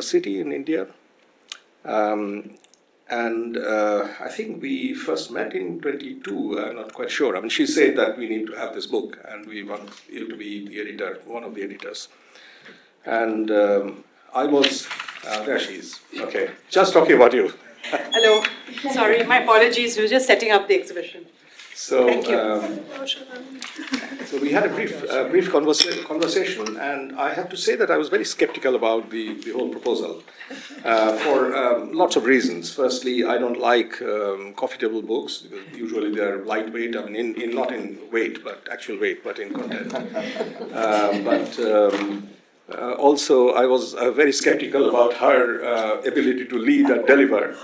city in India. I think we first met in 22, I'm not quite sure. I mean, she said that we need to have this book and we want you to be the editor, one of the editors. And I was, there she is, okay, just talking about you. Hello, sorry, my apologies, we were just setting up the exhibition. So, thank you. So we had a brief conversation, and I have to say that I was very skeptical about the whole proposal for lots of reasons. Firstly, I don't like coffee table books because usually they're lightweight. I mean, not in weight, but actual weight, but in content. Also, I was very skeptical about her ability to lead and deliver,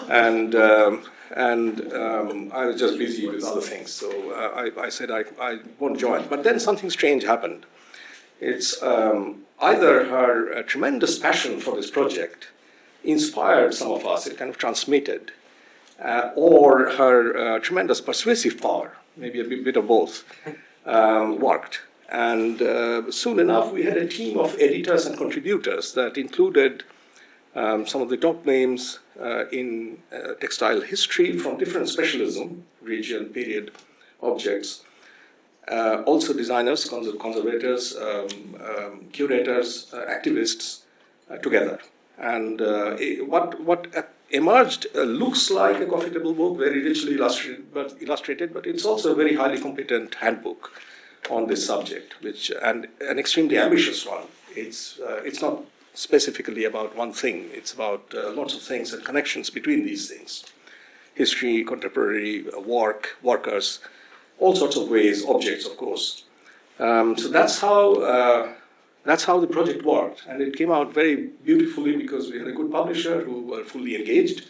and I was just busy with other things, so I said I won't join. But then something strange happened. It's either her tremendous passion for this project inspired some of us, it kind of transmitted, or her tremendous persuasive power, maybe a bit of both, worked. And soon enough, we had a team of editors and contributors that included some of the top names in textile history from different specialism, region, period, objects. Also designers, conservators, curators, activists together. And what emerged looks like a coffee table book, very richly illustrated, but it's also a very highly competent handbook on this subject, and an extremely ambitious one. It's not specifically about one thing. It's about lots of things and connections between these things. History, contemporary work, workers, all sorts of ways, objects, of course. So that's how the project worked. And it came out very beautifully because we had a good publisher who were fully engaged.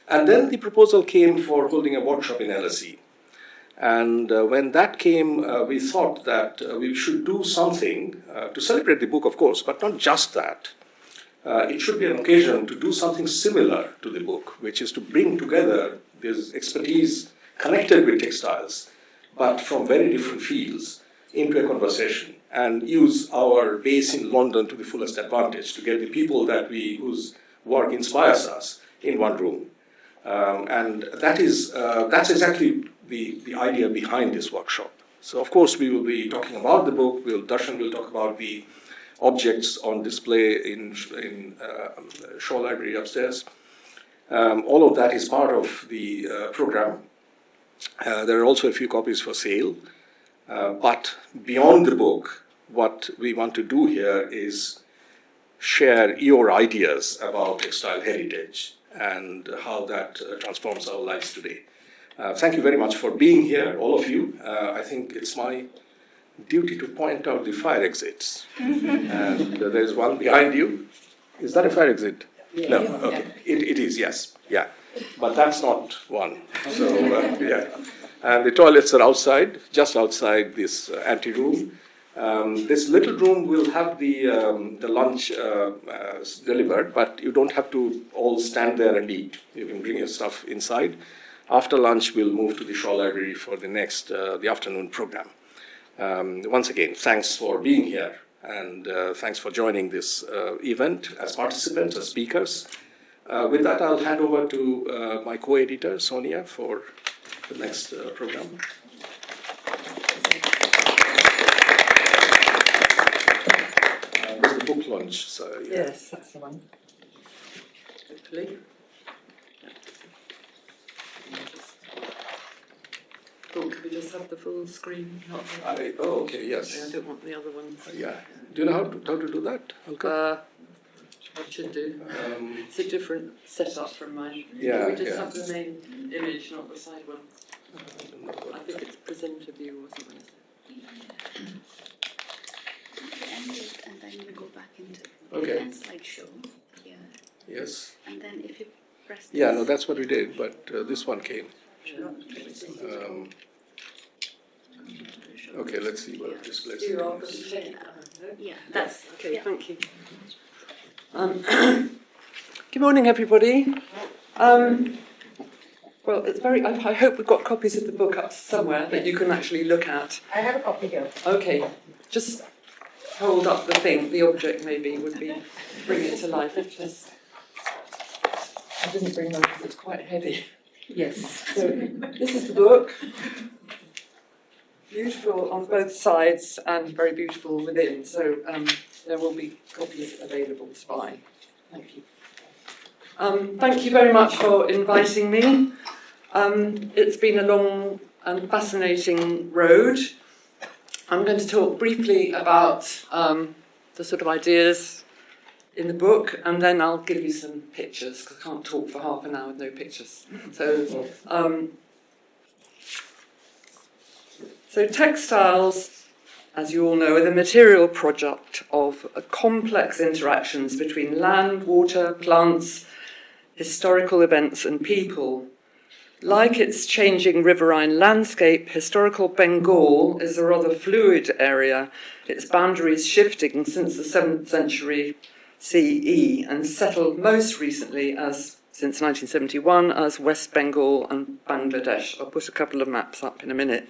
And then the proposal came for holding a workshop in LSE. And when that came, we thought that we should do something to celebrate the book, of course, but not just that. It should be an occasion to do something similar to the book, which is to bring together this expertise connected with textiles, but from very different fields, into a conversation, and use our base in London to the fullest advantage to get the people whose work inspires us in one room. And that's exactly the idea behind this workshop. So, of course, we will be talking about the book. Darshan will talk about the objects on display in Shaw Library upstairs. All of that is part of the program. There are also a few copies for sale. But beyond the book, what we want to do here is share your ideas about textile heritage and how that transforms our lives today. Thank you very much for being here, all of you. I think it's my duty to point out the fire exits. And there's one behind you. Is that a fire exit? Yeah. No, okay. It is, yes. Yeah. But that's not one. So, yeah. And the toilets are outside, just outside this anteroom. This little room will have the lunch delivered, but you don't have to all stand there and eat. You can bring your stuff inside. After lunch, we'll move to the Shaw Library for the afternoon program. Once again, thanks for being here, and thanks for joining this event as participants, as speakers. With that, I'll hand over to my co-editor, Sonia, for the next program. There's the book launch. So, yeah. Yes, that's the one. Hopefully. Oh, could we just have the full screen? Okay, yes. I don't want the other one. Yeah. Do you know how to do that? I should do. It's a different setup from mine. Yeah, Can we just have the main image, not the side one? I think it's presenter view or something. End it and then you go back into Okay. slideshow. Yeah. Yes. And then if you press Yeah, no, that's what we did, but this one came. Okay, let's see what displays. Yeah, that's okay. Yeah. Thank you. Good morning, everybody. Well, it's I hope we've got copies of the book up somewhere that you can actually look at. I have a copy here. Okay, just hold up the object maybe would be bring it to life. Just, I didn't bring them because it's quite heavy. Yes. So this is the book. Beautiful on both sides and very beautiful within. So there will be copies available to buy. Thank you. Thank you very much for inviting me. It's been a long and fascinating road. I'm going to talk briefly about the sort of ideas in the book, and then I'll give you some pictures, because I can't talk for half an hour with no pictures. So textiles, as you all know, are the material product of complex interactions between land, water, plants, historical events and people. Like its changing riverine landscape, historical Bengal is a rather fluid area, its boundaries shifting since the 7th century CE and settled most recently since 1971 as West Bengal and Bangladesh. I'll put a couple of maps up in a minute.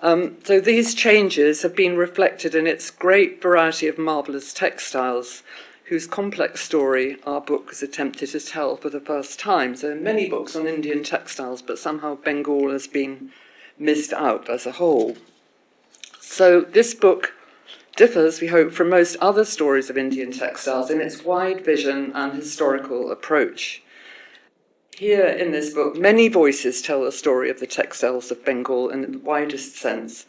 So these changes have been reflected in its great variety of marvellous textiles, whose complex story our book has attempted to tell for the first time. So many books on Indian textiles, but somehow Bengal has been missed out as a whole. So this book differs, we hope, from most other stories of Indian textiles in its wide vision and historical approach. Here in this book, many voices tell the story of the textiles of Bengal in the widest sense.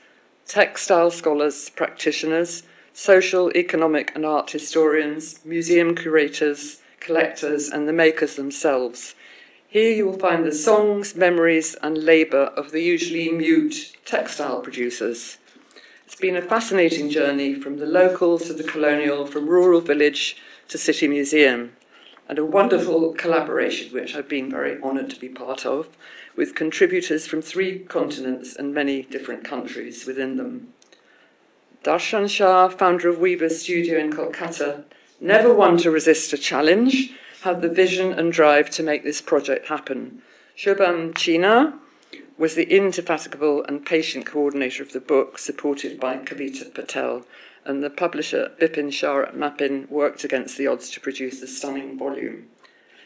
Textile scholars, practitioners, social, economic and art historians, museum curators, collectors and the makers themselves. Here you will find the songs, memories and labour of the usually mute textile producers. It's been a fascinating journey from the local to the colonial, from rural village to city museum, and a wonderful collaboration which I've been very honoured to be part of, with contributors from 3 continents and many different countries within them. Darshan Shah, founder of Weaver's Studio in Kolkata, never one to resist a challenge, had the vision and drive to make this project happen. Shubham China was the indefatigable and patient coordinator of the book, supported by Kavita Patel, and the publisher Bipin Shah at Mappin worked against the odds to produce the stunning volume.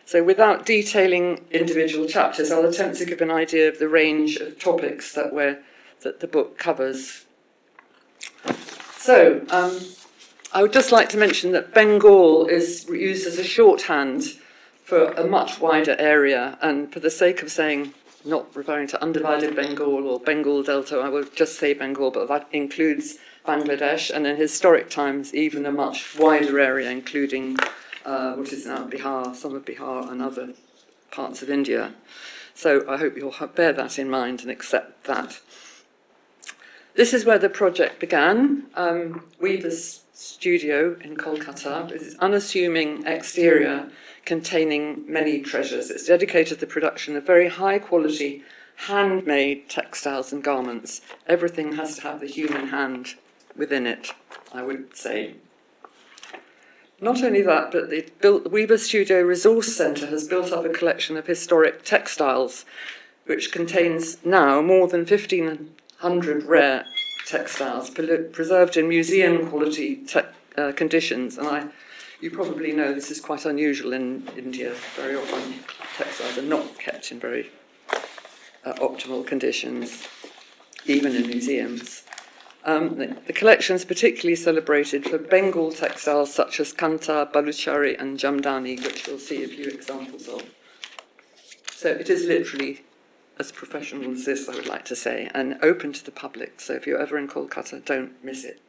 So without detailing individual chapters, I'll attempt to give an idea of the range of topics that the book covers. So I would just like to mention that Bengal is used as a shorthand for a much wider area, and for the sake of saying, not referring to undivided Bengal or Bengal Delta, I will just say Bengal, but that includes Bangladesh, and in historic times even a much wider area, including what is now Bihar, some of Bihar and other parts of India. So I hope you'll bear that in mind and accept that. This is where the project began. Weaver's Studio in Kolkata, with its unassuming exterior containing many treasures. It's dedicated to the production of very high quality handmade textiles and garments. Everything has to have the human hand within it, I would say. Not only that, but the Weaver Studio Resource Centre has built up a collection of historic textiles, which contains now more than 1,500 rare textiles, preserved in museum quality conditions. And you probably know this is quite unusual in India. Very often textiles are not kept in very optimal conditions, even in museums. The collection is particularly celebrated for Bengal textiles such as Kanta, Baluchari and Jamdani, which you'll see a few examples of. So it is literally as professional as this, I would like to say, and open to the public. So if you're ever in Kolkata, don't miss it.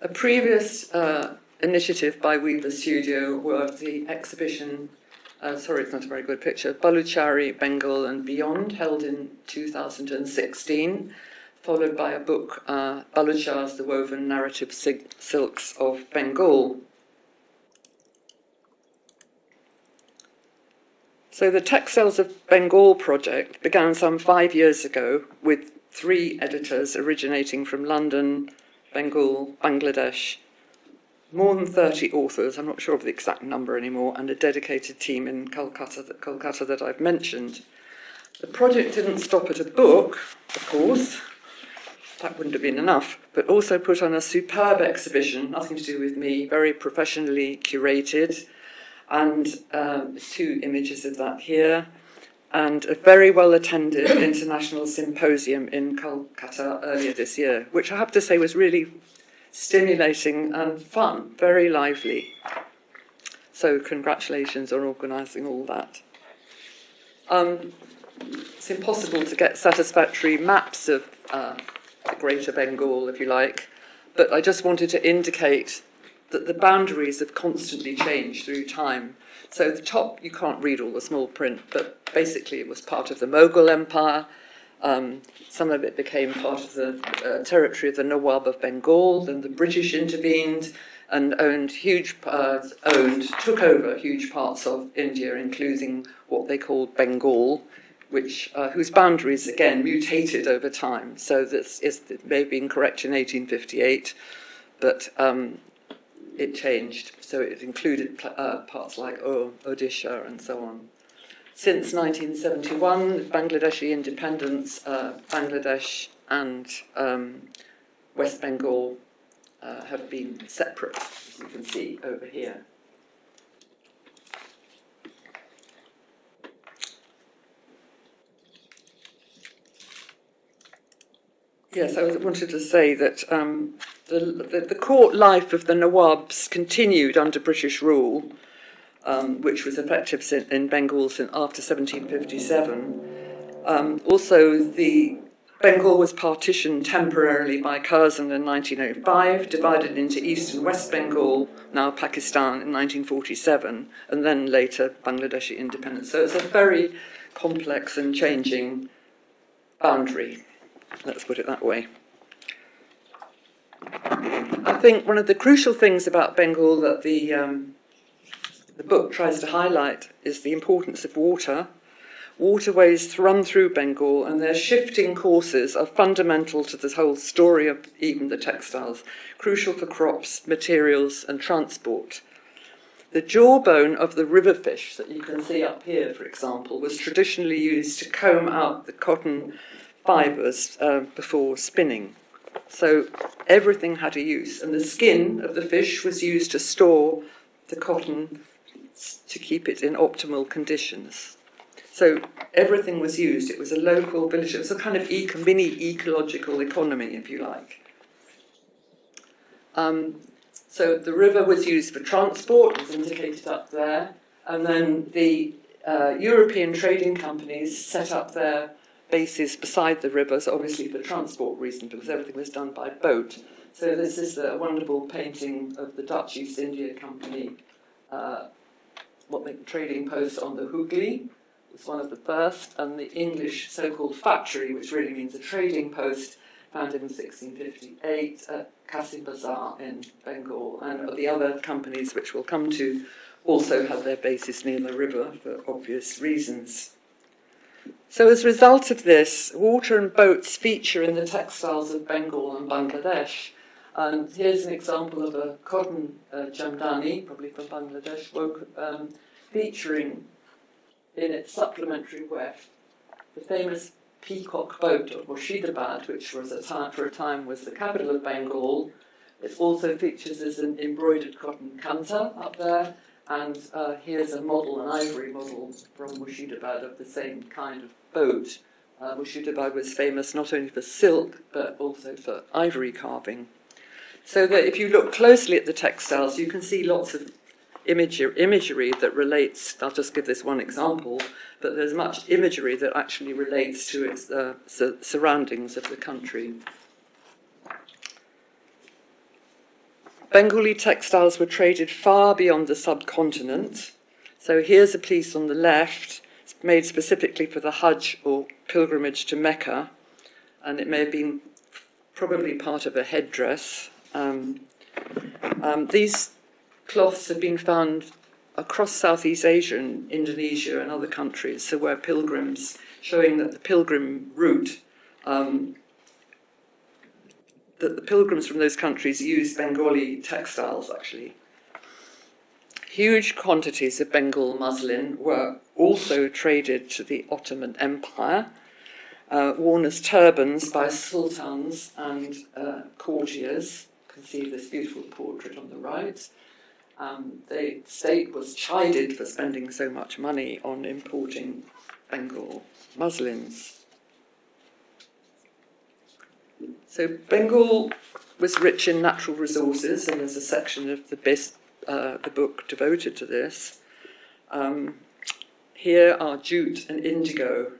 A previous initiative by Weaver Studio was the exhibition, sorry, it's not a very good picture, Baluchari, Bengal and Beyond, held in 2016, followed by a book, Baluchars, the Woven Narrative Silks of Bengal. So the Textiles of Bengal project began some 5 years ago with 3 editors originating from London, Bengal, Bangladesh, more than 30 authors, I'm not sure of the exact number anymore, and a dedicated team in Kolkata that I've mentioned. The project didn't stop at a book, of course. that wouldn't have been enough, but also put on a superb exhibition, nothing to do with me, very professionally curated, and 2 images of that here, and a very well-attended international symposium in Kolkata earlier this year, which I have to say was really stimulating and fun, very lively. So congratulations on organising all that. It's impossible to get satisfactory maps of the Greater Bengal, if you like, but I just wanted to indicate that the boundaries have constantly changed through time. So at the top, you can't read all the small print, but basically it was part of the Mughal Empire. Some of it became part of the territory of the Nawab of Bengal, then the British intervened and took over huge parts of India, including what they called Bengal, whose boundaries, again, mutated over time. So it may have been correct in 1858, but it changed. So it included parts like Odisha and so on. Since 1971, Bangladeshi independence, Bangladesh and West Bengal have been separate, as you can see over here. Yes, I wanted to say that the court life of the Nawabs continued under British rule, which was effective in Bengal after 1757. Also, the Bengal was partitioned temporarily by Curzon in 1905, divided into East and West Bengal, now Pakistan, in 1947, and then later Bangladeshi independence. So it's a very complex and changing boundary. Let's put it that way. I think one of the crucial things about Bengal that the book tries to highlight is the importance of water. Waterways run through Bengal, and their shifting courses are fundamental to the whole story of even the textiles, crucial for crops, materials, and transport. The jawbone of the river fish that you can see up here, for example, was traditionally used to comb out the cotton fibres before spinning. So everything had a use, and the skin of the fish was used to store the cotton to keep it in optimal conditions. So everything was used. It was a local village. It was a kind of mini ecological economy, if you like. So the river was used for transport, as indicated up there, and then the European trading companies set up their bases beside the rivers, obviously for transport reasons, because everything was done by boat. So this is a wonderful painting of the Dutch East India Company, trading post on the Hooghly was one of the first, and the English so-called factory, which really means a trading post, founded in 1658 at Kassim Bazar in Bengal, and the other companies which we'll come to also had their bases near the river for obvious reasons. So as a result of this, water and boats feature in the textiles of Bengal and Bangladesh. And here's an example of a cotton jamdani, probably from Bangladesh, featuring in its supplementary weft the famous peacock boat of Murshidabad, which was for a time was the capital of Bengal. It also features as an embroidered cotton kanta up there, and here's a model, an ivory model from Murshidabad of the same kind of boat. Murshidabad was famous not only for silk, but also for ivory carving. So that if you look closely at the textiles, you can see lots of imagery that relates, I'll just give this one example, but there's much imagery that actually relates to its surroundings of the country. Bengali textiles were traded far beyond the subcontinent. So here's a piece on the left, it's made specifically for the Hajj or pilgrimage to Mecca, and it may have been probably part of a headdress. These cloths have been found across Southeast Asia and Indonesia and other countries, so where pilgrims, showing that the pilgrim route, that the pilgrims from those countries used Bengali textiles, actually. Huge quantities of Bengal muslin were also traded to the Ottoman Empire, worn as turbans by sultans and courtiers. You can see this beautiful portrait on the right. The state was chided for spending so much money on importing Bengal muslins. So Bengal was rich in natural resources, and there's a section of the book devoted to this. Here are jute and indigo.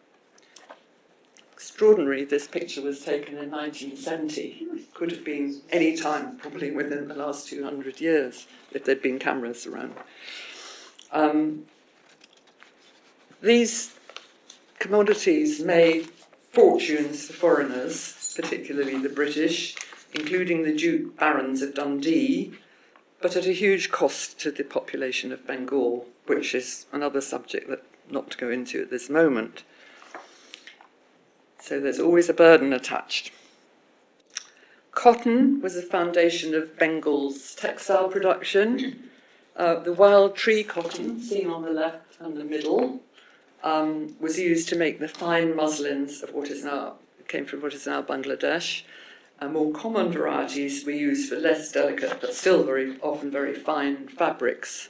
Extraordinary, this picture was taken in 1970. Could have been any time, probably within the last 200 years, if there'd been cameras around. These commodities made fortunes for foreigners, particularly the British, including the jute barons of Dundee, but at a huge cost to the population of Bengal, which is another subject that not to go into at this moment. So there's always a burden attached. Cotton was the foundation of Bengal's textile production. The wild tree cotton, seen on the left and the middle, was used to make the fine muslins of came from what is now Bangladesh. More common varieties were used for less delicate, but still very often very fine fabrics.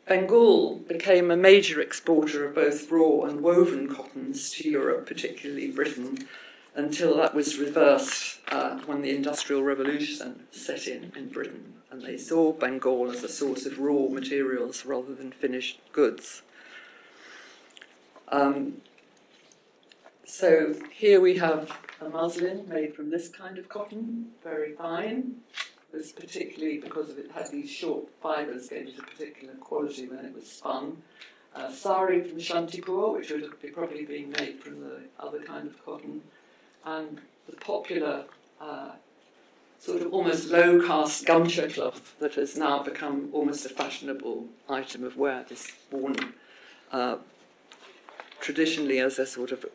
Bengal became a major exporter of both raw and woven cottons to Europe, particularly Britain, until that was reversed when the Industrial Revolution set in Britain, and they saw Bengal as a source of raw materials rather than finished goods. So here we have a muslin made from this kind of cotton, very fine. This particularly, because it had these short fibres, gave it a particular quality when it was spun. Sari from Shantipur, which would be probably being made from the other kind of cotton. And the popular sort of almost low-caste gumcha cloth that has now become almost a fashionable item of wear. It's worn traditionally as a sort of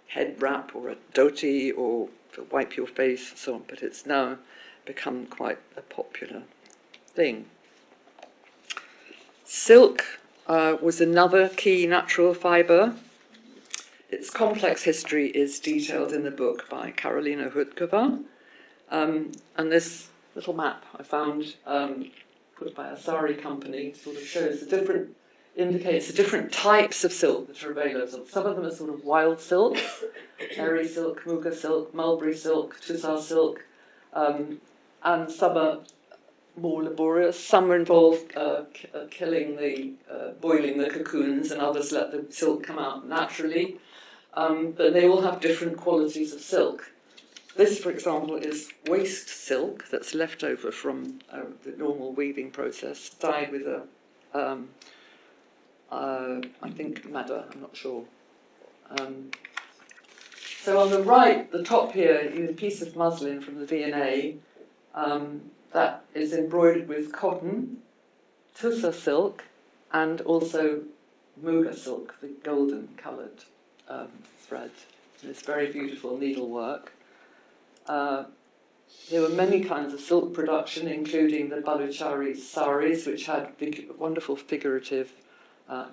head wrap or a dhoti or to wipe your face and so on, but it's now become quite a popular thing. Silk was another key natural fibre. Its complex history is detailed in the book by Karolina Hudkova. And this little map I found put by a sari company sort of shows indicates the different types of silk that are available. Some of them are sort of wild silk, eri silk, muga silk, mulberry silk, tusar silk, and some are more laborious. Some involve boiling the cocoons, and others let the silk come out naturally. But they all have different qualities of silk. This, for example, is waste silk that's left over from the normal weaving process, dyed with I think madder, I'm not sure. So on the right, the top here, is a piece of muslin from the V&A that is embroidered with cotton, tussa silk, and also muga silk, the golden-coloured thread. And it's very beautiful needlework. There were many kinds of silk production, including the Baluchari saris, which had wonderful figurative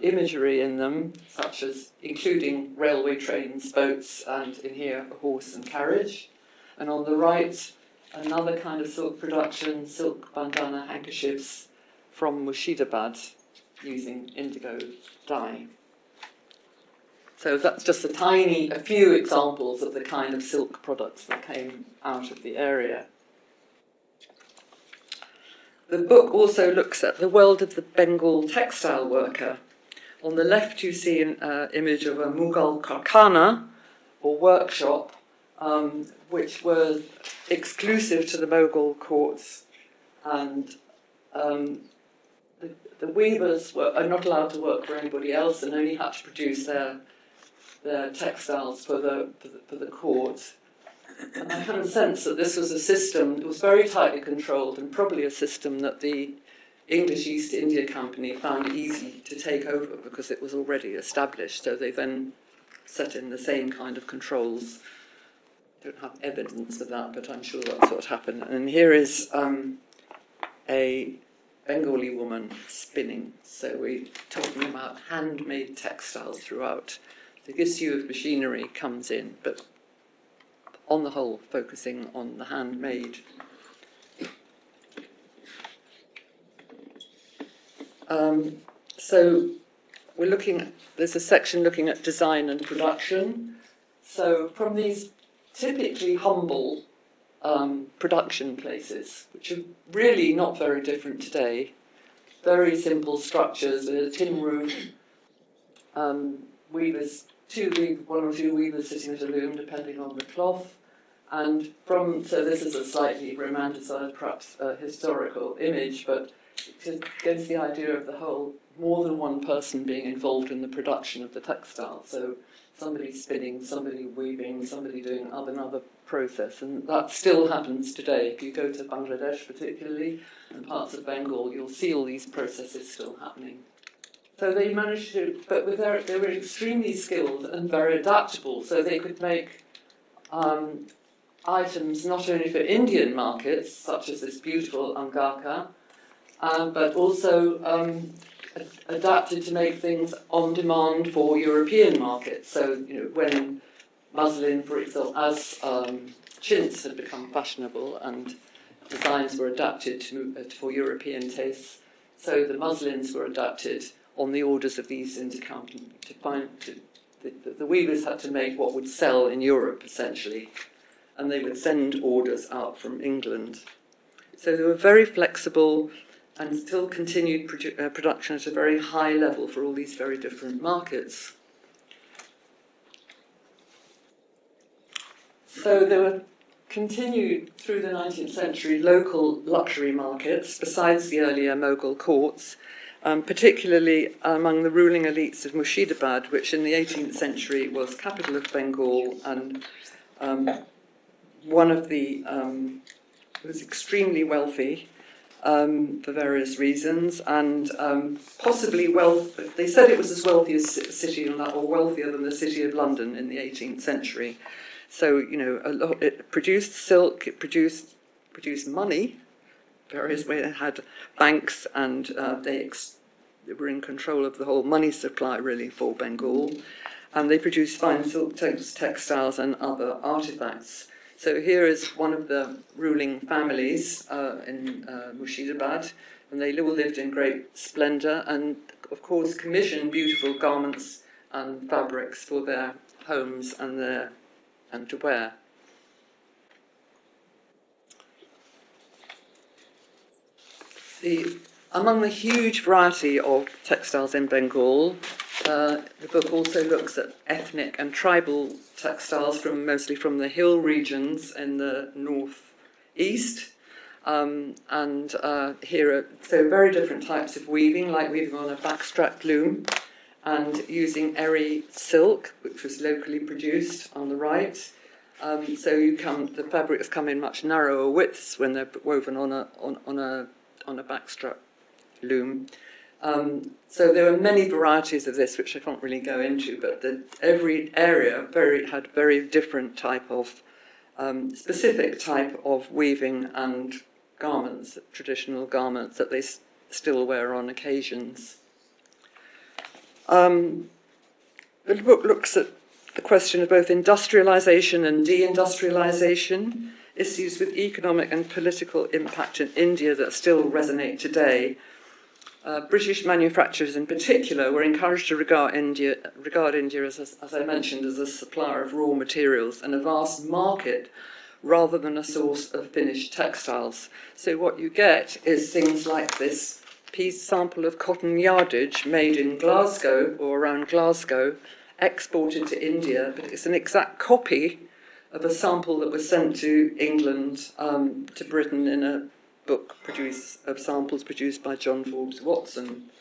imagery in them, such as including railway trains, boats, and in here a horse and carriage. And on the right, another kind of silk production, silk bandana handkerchiefs from Murshidabad using indigo dye. So that's just a few examples of the kind of silk products that came out of the area. The book also looks at the world of the Bengal textile worker. On the left you see an image of a Mughal karkhana, or workshop, which was exclusive to the Mughal courts, and the weavers are not allowed to work for anybody else and only had to produce their textiles for the court. And I kind of sense that this was a system that was very tightly controlled, and probably a system that the English East India Company found easy to take over because it was already established. So they then set in the same kind of controls. I don't have evidence of that, but I'm sure that's what happened. And here is a Bengali woman spinning. So we're talking about handmade textiles throughout the issue of machinery comes in, but on the whole, focusing on the handmade. So we're there's a section looking at design and production. So from these typically humble production places, which are really not very different today, very simple structures, a tin roof, weavers, one or two weavers sitting at a loom, depending on the cloth. And so this is a slightly romanticised, perhaps historical image, but it gives the idea of the whole, more than one person being involved in the production of the textile. So somebody spinning, somebody weaving, somebody doing another process. And that still happens today. If you go to Bangladesh particularly, and parts of Bengal, you'll see all these processes still happening. So they managed to, but they were extremely skilled and very adaptable. So they could make items not only for Indian markets, such as this beautiful angaka, but also adapted to make things on demand for European markets. So, when muslin, for example, as chintz had become fashionable and designs were adapted for European tastes, so the muslins were adapted on the orders of the East India Company the weavers had to make what would sell in Europe, essentially, and they would send orders out from England. So they were very flexible and still continued production at a very high level for all these very different markets. So there were continued through the 19th century local luxury markets, besides the earlier Mughal courts, particularly among the ruling elites of Murshidabad, which in the 18th century was capital of Bengal and one of the was extremely wealthy for various reasons, and possibly they said it was as wealthy as city or wealthier than the city of London in the 18th century. So it produced silk, it produced money, various ways. It had banks, and they were in control of the whole money supply really for Bengal, and they produced fine silk textiles and other artifacts. So here is one of the ruling families in Murshidabad, and they all lived in great splendour and, of course, commissioned beautiful garments and fabrics for their homes and to wear. Among the huge variety of textiles in Bengal, the book also looks at ethnic and tribal textiles mostly from the hill regions in the north-east. Here are very different types of weaving, like weaving on a backstrapped loom and using eri silk, which was locally produced on the right. The fabrics come in much narrower widths when they're woven on a backstrap loom. So there are many varieties of this, which I can't really go into, but every area had very different type of, specific type of weaving and garments, traditional garments that they still wear on occasions. The book looks at the question of both industrialisation and deindustrialisation, issues with economic and political impact in India that still resonate today. British manufacturers in particular were encouraged to regard India as I mentioned, as a supplier of raw materials and a vast market rather than a source of finished textiles. So what you get is things like this sample of cotton yardage made in Glasgow or around Glasgow, exported to India, but it's an exact copy of a sample that was sent to England, to Britain in a book of samples produced by John Forbes Watson.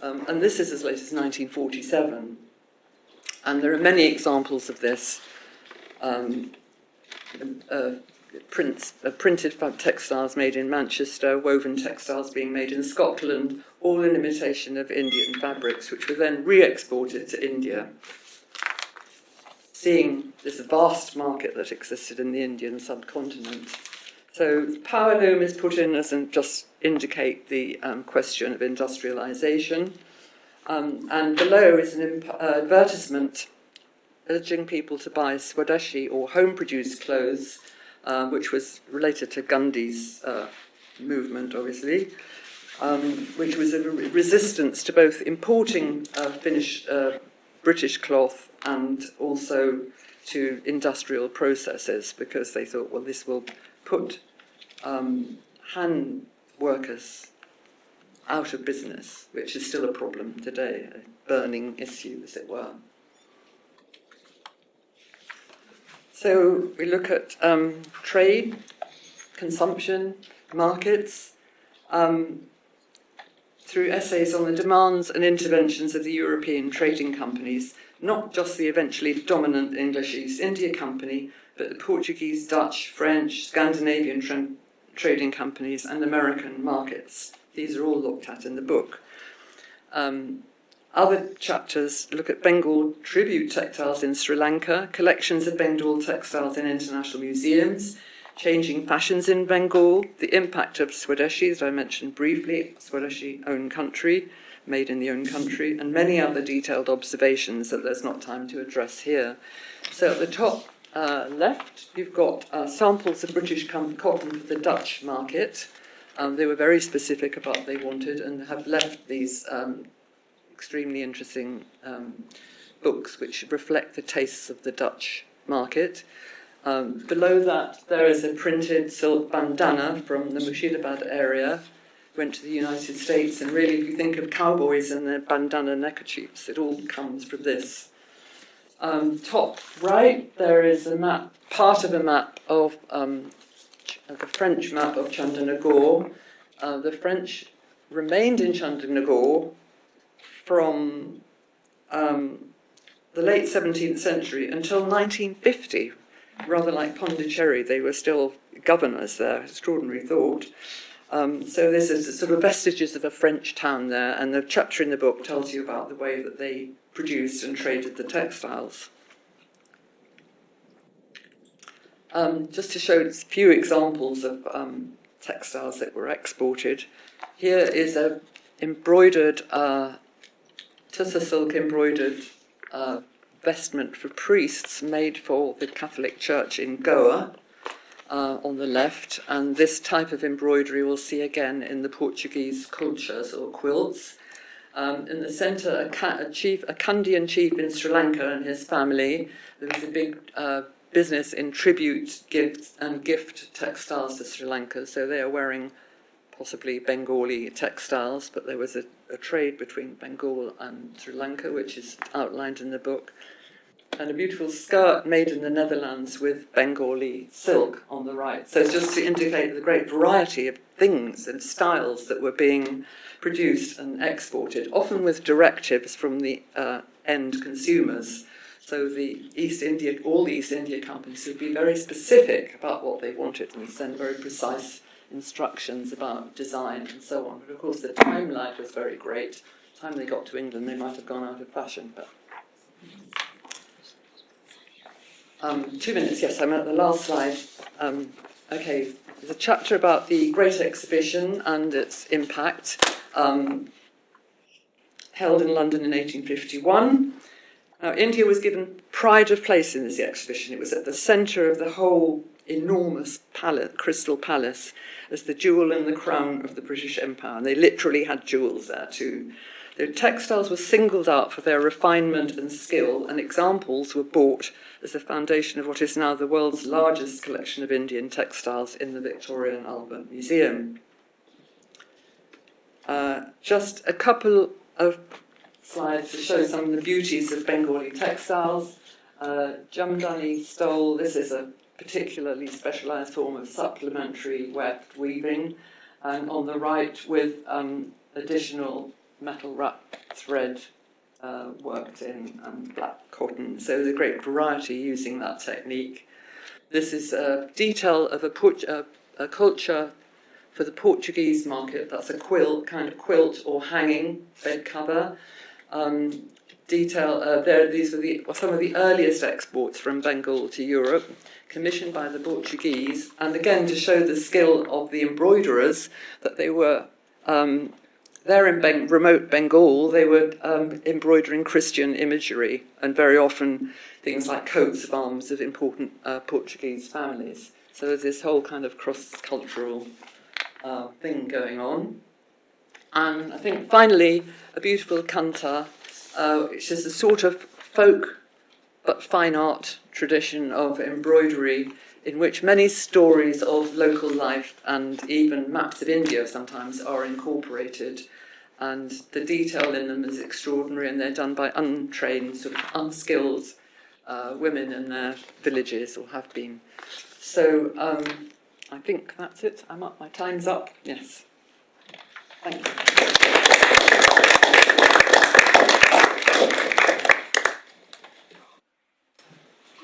And this is as late as 1947. And there are many examples of this. Printed textiles made in Manchester, woven textiles being made in Scotland, all in imitation of Indian fabrics, which were then re-exported to India, seeing this vast market that existed in the Indian subcontinent. So power loom is put in as just indicate the question of industrialisation. And below is an advertisement urging people to buy Swadeshi or home-produced clothes, which was related to Gandhi's movement, obviously, which was a resistance to both importing British cloth and also to industrial processes, because they thought, well, this will put hand workers out of business, which is still a problem today, a burning issue, as it were. So we look at trade, consumption, markets, through essays on the demands and interventions of the European trading companies, not just the eventually dominant English East India Company, but the Portuguese, Dutch, French, Scandinavian trading companies and American markets. These are all looked at in the book. Other chapters look at Bengal tribute textiles in Sri Lanka, collections of Bengal textiles in international museums, changing fashions in Bengal, the impact of Swadeshi, as I mentioned briefly, Swadeshi own country, made in the own country, and many other detailed observations that there's not time to address here. So at the top left, you've got samples of British cotton for the Dutch market. They were very specific about what they wanted and have left these extremely interesting books which reflect the tastes of the Dutch market. Below that, there is a printed silk bandana from the Murshidabad area, went to the United States, and really, if you think of cowboys and their bandana neckerchiefs, it all comes from this. Top right, there is a map, part of a map of the French map of Chandernagore. The French remained in Chandernagore from the late 17th century until 1950. Rather like Pondicherry, they were still governors there, extraordinary thought. So this is sort of vestiges of a French town there, and the chapter in the book tells you about the way that they produced and traded the textiles. Just to show a few examples of textiles that were exported. Here is a embroidered, tussa silk embroidered vestment for priests made for the Catholic Church in Goa on the left, and this type of embroidery we'll see again in the Portuguese cultures or quilts. In the centre, a Kandyan chief in Sri Lanka and his family. There was a big business in tribute gifts and gift textiles to Sri Lanka, so they are wearing possibly Bengali textiles, but there was a trade between Bengal and Sri Lanka, which is outlined in the book. And a beautiful skirt made in the Netherlands with Bengali silk on the right. So it's just to indicate the great variety of things and styles that were being produced and exported, often with directives from the end consumers. So all the East India companies would be very specific about what they wanted and send very precise instructions about design and so on. But of course the time lag was very great. By the time they got to England, they might have gone out of fashion. But 2 minutes, yes, I'm at the last slide. Okay, there's a chapter about the Great Exhibition and its impact, held in London in 1851. Now, India was given pride of place in this exhibition. It was at the centre of the whole enormous palace, Crystal Palace, as the jewel in the crown of the British Empire. And they literally had jewels there too. The textiles were singled out for their refinement and skill, and examples were bought as the foundation of what is now the world's largest collection of Indian textiles in the Victoria and Albert Museum. Just a couple of slides to show some of the beauties of Bengali textiles. Jamdani stole, this is a particularly specialised form of supplementary weft weaving, and on the right with additional metal wrap thread worked in black cotton. So there's a great variety using that technique. This is a detail of a culture for the Portuguese market. That's a quilt, kind of quilt or hanging bed cover. These are some of the earliest exports from Bengal to Europe, commissioned by the Portuguese, and again to show the skill of the embroiderers that they there in remote Bengal, they were embroidering Christian imagery, and very often things like coats of arms of important Portuguese families. So there's this whole kind of cross-cultural thing going on. And I think finally, a beautiful canta, which is a sort of folk but fine art tradition of embroidery in which many stories of local life and even maps of India sometimes are incorporated. And the detail in them is extraordinary, and they're done by untrained, sort of unskilled women in their villages, or have been. So I think that's it. I'm up. My time's up. Yes. Thank you.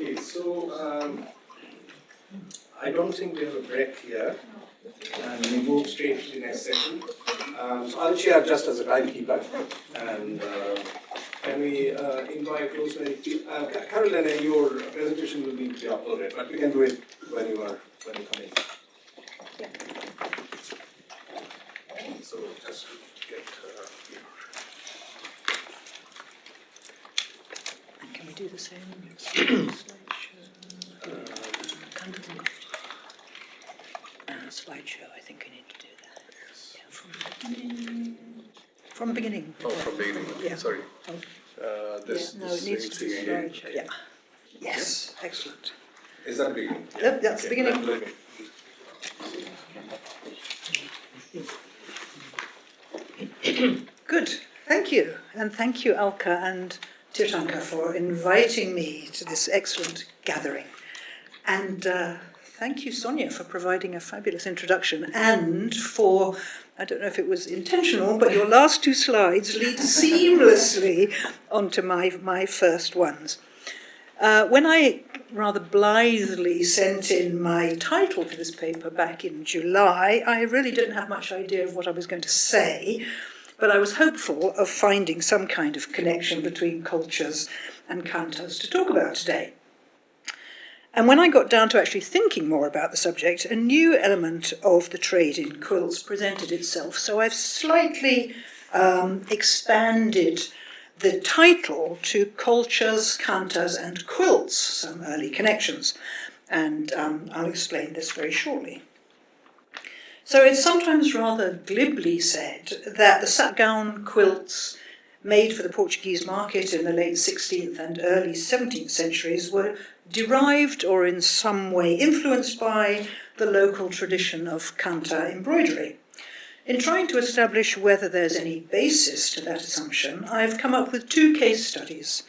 Okay, so I don't think we have a break here, and we move straight to the next session. So I'll chair just as a timekeeper, and can we invite Rosemary? Caroline, your presentation will need to be uploaded, but we can do it when you come in. Yeah. So just get Can we do the same slideshow? I think we need to do that. Yes. Yeah, from the beginning. Oh, from beginning. Yeah. Sorry. Oh. This. No, it needs to be slideshow. Yeah. Yes. Excellent. Is that beginning? Yep, that's the beginning. Let me. Good. Thank you. And thank you, Alka and Tirthanka, for inviting me to this excellent gathering. And thank you, Sonia, for providing a fabulous introduction, and for, I don't know if it was intentional, but your last two slides lead seamlessly onto my first ones. When I rather blithely sent in my title for this paper back in July, I really didn't have much idea of what I was going to say, but I was hopeful of finding some kind of connection between cultures and cantas to talk about today. And when I got down to actually thinking more about the subject, a new element of the trade in quilts presented itself. So I've slightly expanded the title to Cultures, Cantas and Quilts, some early connections. And I'll explain this very shortly. So it's sometimes rather glibly said that the sack-gown quilts made for the Portuguese market in the late 16th and early 17th centuries were derived or in some way influenced by the local tradition of canta embroidery. In trying to establish whether there's any basis to that assumption, I've come up with two case studies,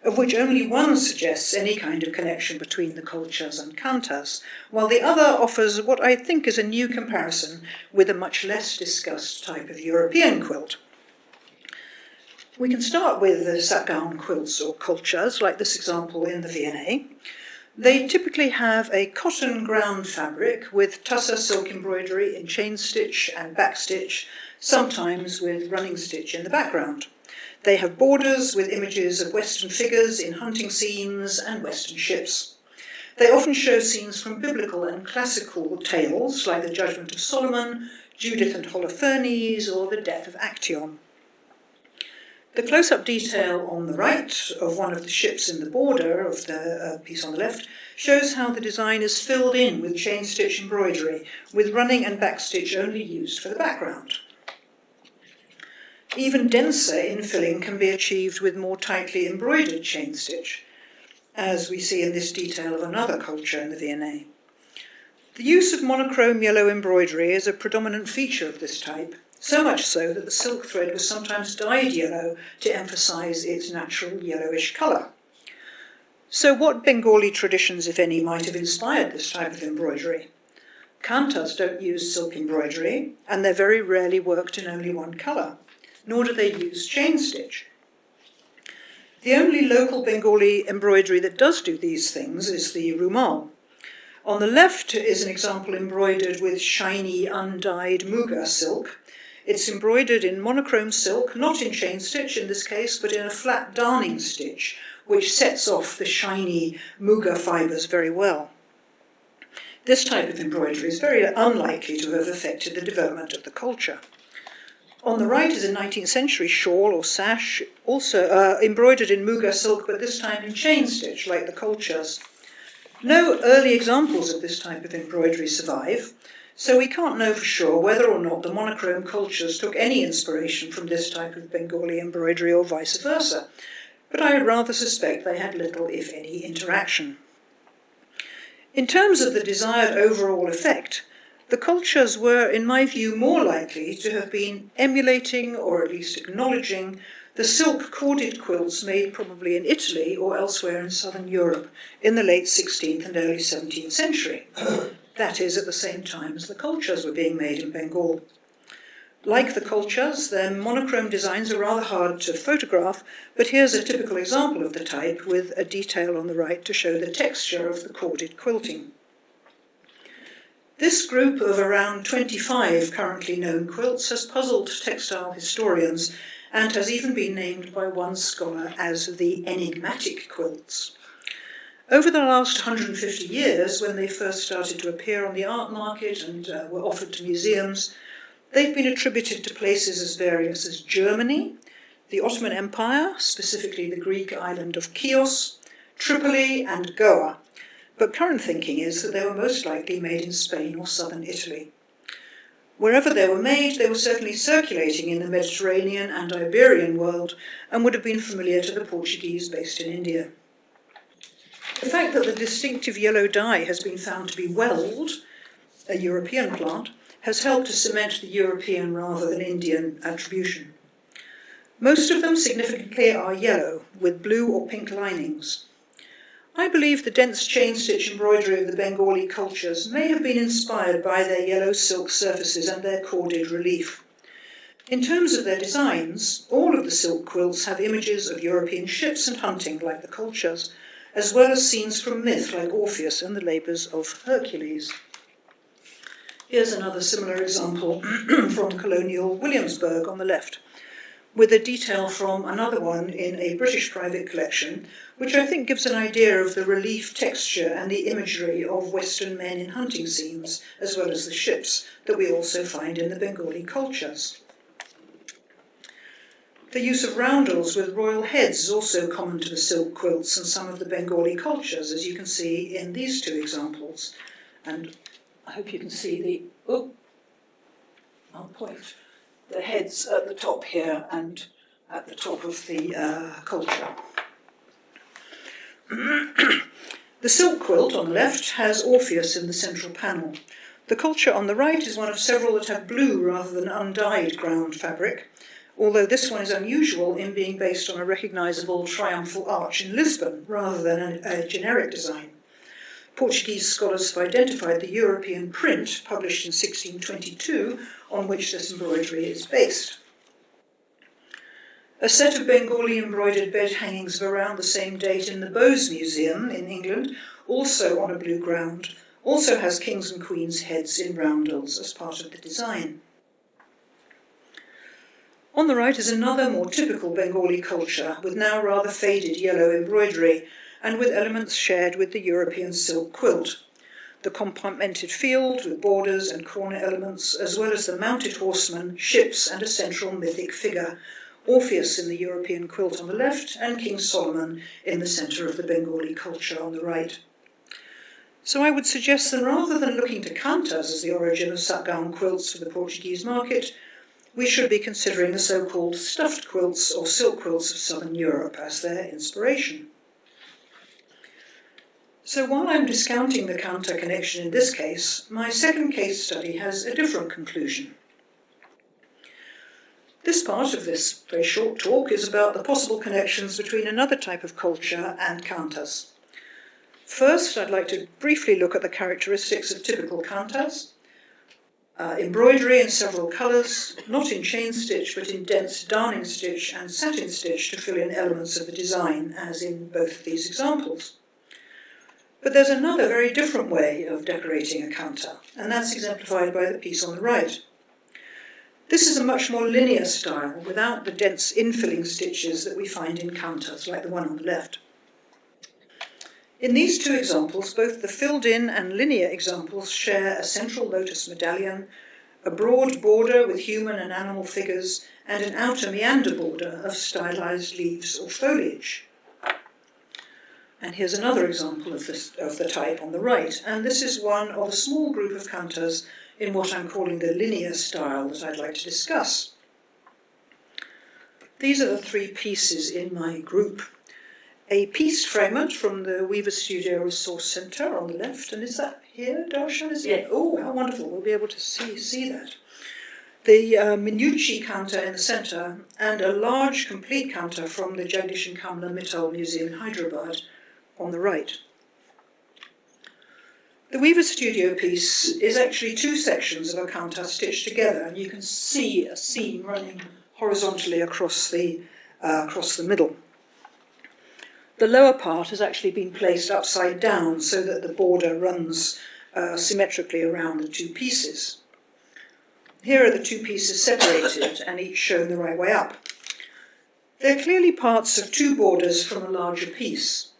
of which only one suggests any kind of connection between the cultures and cantas, while the other offers what I think is a new comparison with a much less discussed type of European quilt. We can start with the sack-gown quilts or cultures, like this example in the V&A. They typically have a cotton ground fabric with tussar silk embroidery in chain stitch and back stitch, sometimes with running stitch in the background. They have borders with images of Western figures in hunting scenes and Western ships. They often show scenes from biblical and classical tales, like the Judgment of Solomon, Judith and Holofernes, or the Death of Actaeon. The close-up detail on the right of one of the ships in the border of the piece on the left shows how the design is filled in with chain stitch embroidery, with running and back stitch only used for the background. Even denser infilling can be achieved with more tightly embroidered chain stitch, as we see in this detail of another culture in the V&A. The use of monochrome yellow embroidery is a predominant feature of this type, so much so that the silk thread was sometimes dyed yellow to emphasize its natural yellowish colour. So what Bengali traditions, if any, might have inspired this type of embroidery? Kantas don't use silk embroidery, and they're very rarely worked in only one colour, nor do they use chain stitch. The only local Bengali embroidery that does do these things is the rumal. On the left is an example embroidered with shiny, undyed muga silk. It's embroidered in monochrome silk, not in chain stitch in this case, but in a flat darning stitch, which sets off the shiny muga fibres very well. This type of embroidery is very unlikely to have affected the development of the culture. On the right is a 19th century shawl or sash, also embroidered in Muga silk, but this time in chain stitch, like the kulchas. No early examples of this type of embroidery survive, so we can't know for sure whether or not the monochrome cultures took any inspiration from this type of Bengali embroidery or vice versa, but I rather suspect they had little, if any, interaction. In terms of the desired overall effect, the cultures were, in my view, more likely to have been emulating, or at least acknowledging, the silk corded quilts made probably in Italy or elsewhere in southern Europe in the late 16th and early 17th century. That is, at the same time as the cultures were being made in Bengal. Like the cultures, their monochrome designs are rather hard to photograph, but here's a typical example of the type with a detail on the right to show the texture of the corded quilting. This group of around 25 currently known quilts has puzzled textile historians and has even been named by one scholar as the enigmatic quilts. Over the last 150 years, when they first started to appear on the art market and were offered to museums, they've been attributed to places as various as Germany, the Ottoman Empire, specifically the Greek island of Chios, Tripoli and Goa. But current thinking is that they were most likely made in Spain or southern Italy. Wherever they were made, they were certainly circulating in the Mediterranean and Iberian world and would have been familiar to the Portuguese based in India. The fact that the distinctive yellow dye has been found to be weld, a European plant, has helped to cement the European rather than Indian attribution. Most of them significantly are yellow, with blue or pink linings. I believe the dense chain-stitch embroidery of the Bengali cultures may have been inspired by their yellow silk surfaces and their corded relief. In terms of their designs, all of the silk quilts have images of European ships and hunting, like the cultures, as well as scenes from myth, like Orpheus and the labours of Hercules. Here's another similar example from colonial Williamsburg on the left, with a detail from another one in a British private collection, which I think gives an idea of the relief, texture and the imagery of Western men in hunting scenes, as well as the ships, that we also find in the Bengali cultures. The use of roundels with royal heads is also common to the silk quilts and some of the Bengali cultures, as you can see in these two examples. And I hope you can see I'll point the heads at the top here and at the top of the culture. The silk quilt on the left has Orpheus in the central panel. The culture on the right is one of several that have blue rather than undyed ground fabric, although this one is unusual in being based on a recognisable triumphal arch in Lisbon rather than a generic design. Portuguese scholars have identified the European print, published in 1622, on which this embroidery is based. A set of Bengali embroidered bed hangings of around the same date in the Bowes Museum in England, also on a blue ground, also has kings and queens' heads in roundels as part of the design. On the right is another more typical Bengali culture, with now rather faded yellow embroidery, and with elements shared with the European silk quilt. The compartmented field with borders and corner elements, as well as the mounted horsemen, ships and a central mythic figure, Orpheus in the European quilt on the left and King Solomon in the centre of the Bengali culture on the right. So I would suggest that rather than looking to kantas as the origin of sat-gown quilts for the Portuguese market, we should be considering the so-called stuffed quilts or silk quilts of southern Europe as their inspiration. So while I'm discounting the kanta connection in this case, my second case study has a different conclusion. This part of this very short talk is about the possible connections between another type of culture and kantas. First, I'd like to briefly look at the characteristics of typical kantas. Embroidery in several colours, not in chain stitch but in dense darning stitch and satin stitch to fill in elements of the design, as in both of these examples. But there's another very different way of decorating a kanta, and that's exemplified by the piece on the right. This is a much more linear style, without the dense infilling stitches that we find in kantas, like the one on the left. In these two examples, both the filled-in and linear examples share a central lotus medallion, a broad border with human and animal figures, and an outer meander border of stylized leaves or foliage. And here's another example of the type on the right, and this is one of a small group of cantas in what I'm calling the linear style that I'd like to discuss. These are the three pieces in my group. A pieced fragment from the Weaver Studio Resource Centre on the left, and is that here, Darshan? Yes. Oh, how wonderful, we'll be able to see that. The Minucci counter in the centre, and a large complete counter from the Jagdish and Kamla Mittal Museum in Hyderabad on the right. The Weaver Studio piece is actually two sections of a counter stitched together, and you can see a seam running horizontally across the middle. The lower part has actually been placed upside down so that the border runs symmetrically around the two pieces. Here are the two pieces separated and each shown the right way up. They're clearly parts of two borders from a larger piece.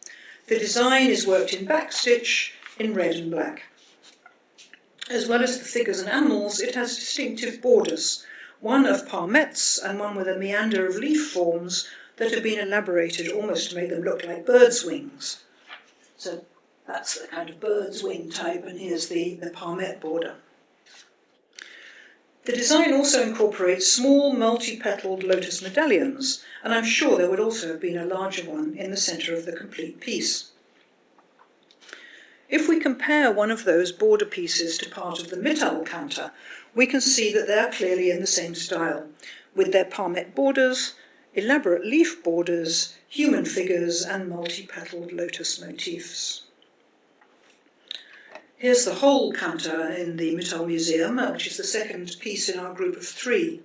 The design is worked in backstitch in red and black. As well as the figures and animals, it has distinctive borders, one of palmettes and one with a meander of leaf forms that have been elaborated almost to make them look like birds' wings. So that's the kind of bird's wing type, and here's the palmette border. The design also incorporates small multi-petalled lotus medallions, and I'm sure there would also have been a larger one in the centre of the complete piece. If we compare one of those border pieces to part of the Mittal counter, we can see that they are clearly in the same style, with their palmette borders, elaborate leaf borders, human figures, and multi-petalled lotus motifs. Here's the whole counter in the Mittal Museum, which is the second piece in our group of three.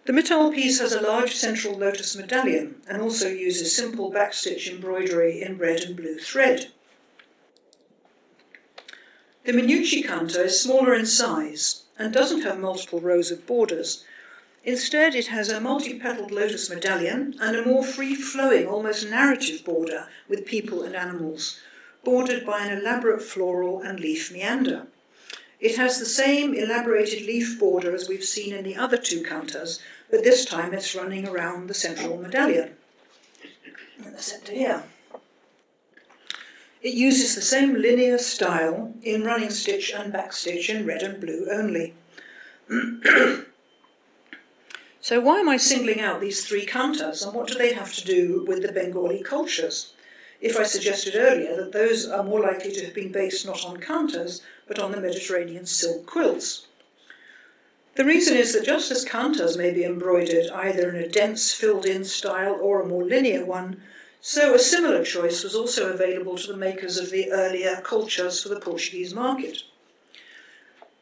The Mittal piece has a large central lotus medallion and also uses simple backstitch embroidery in red and blue thread. The Minucci counter is smaller in size and doesn't have multiple rows of borders. Instead, it has a multi-petalled lotus medallion and a more free-flowing, almost narrative border with people and animals, bordered by an elaborate floral and leaf meander. It has the same elaborated leaf border as we've seen in the other two counters, but this time it's running around the central medallion, in the centre here. It uses the same linear style in running stitch and backstitch in red and blue only. So why am I singling out these three counters, and what do they have to do with the Bengali cultures? If I suggested earlier that those are more likely to have been based not on counters, but on the Mediterranean silk quilts. The reason is that just as counters may be embroidered either in a dense filled-in style or a more linear one, so a similar choice was also available to the makers of the earlier cultures for the Portuguese market.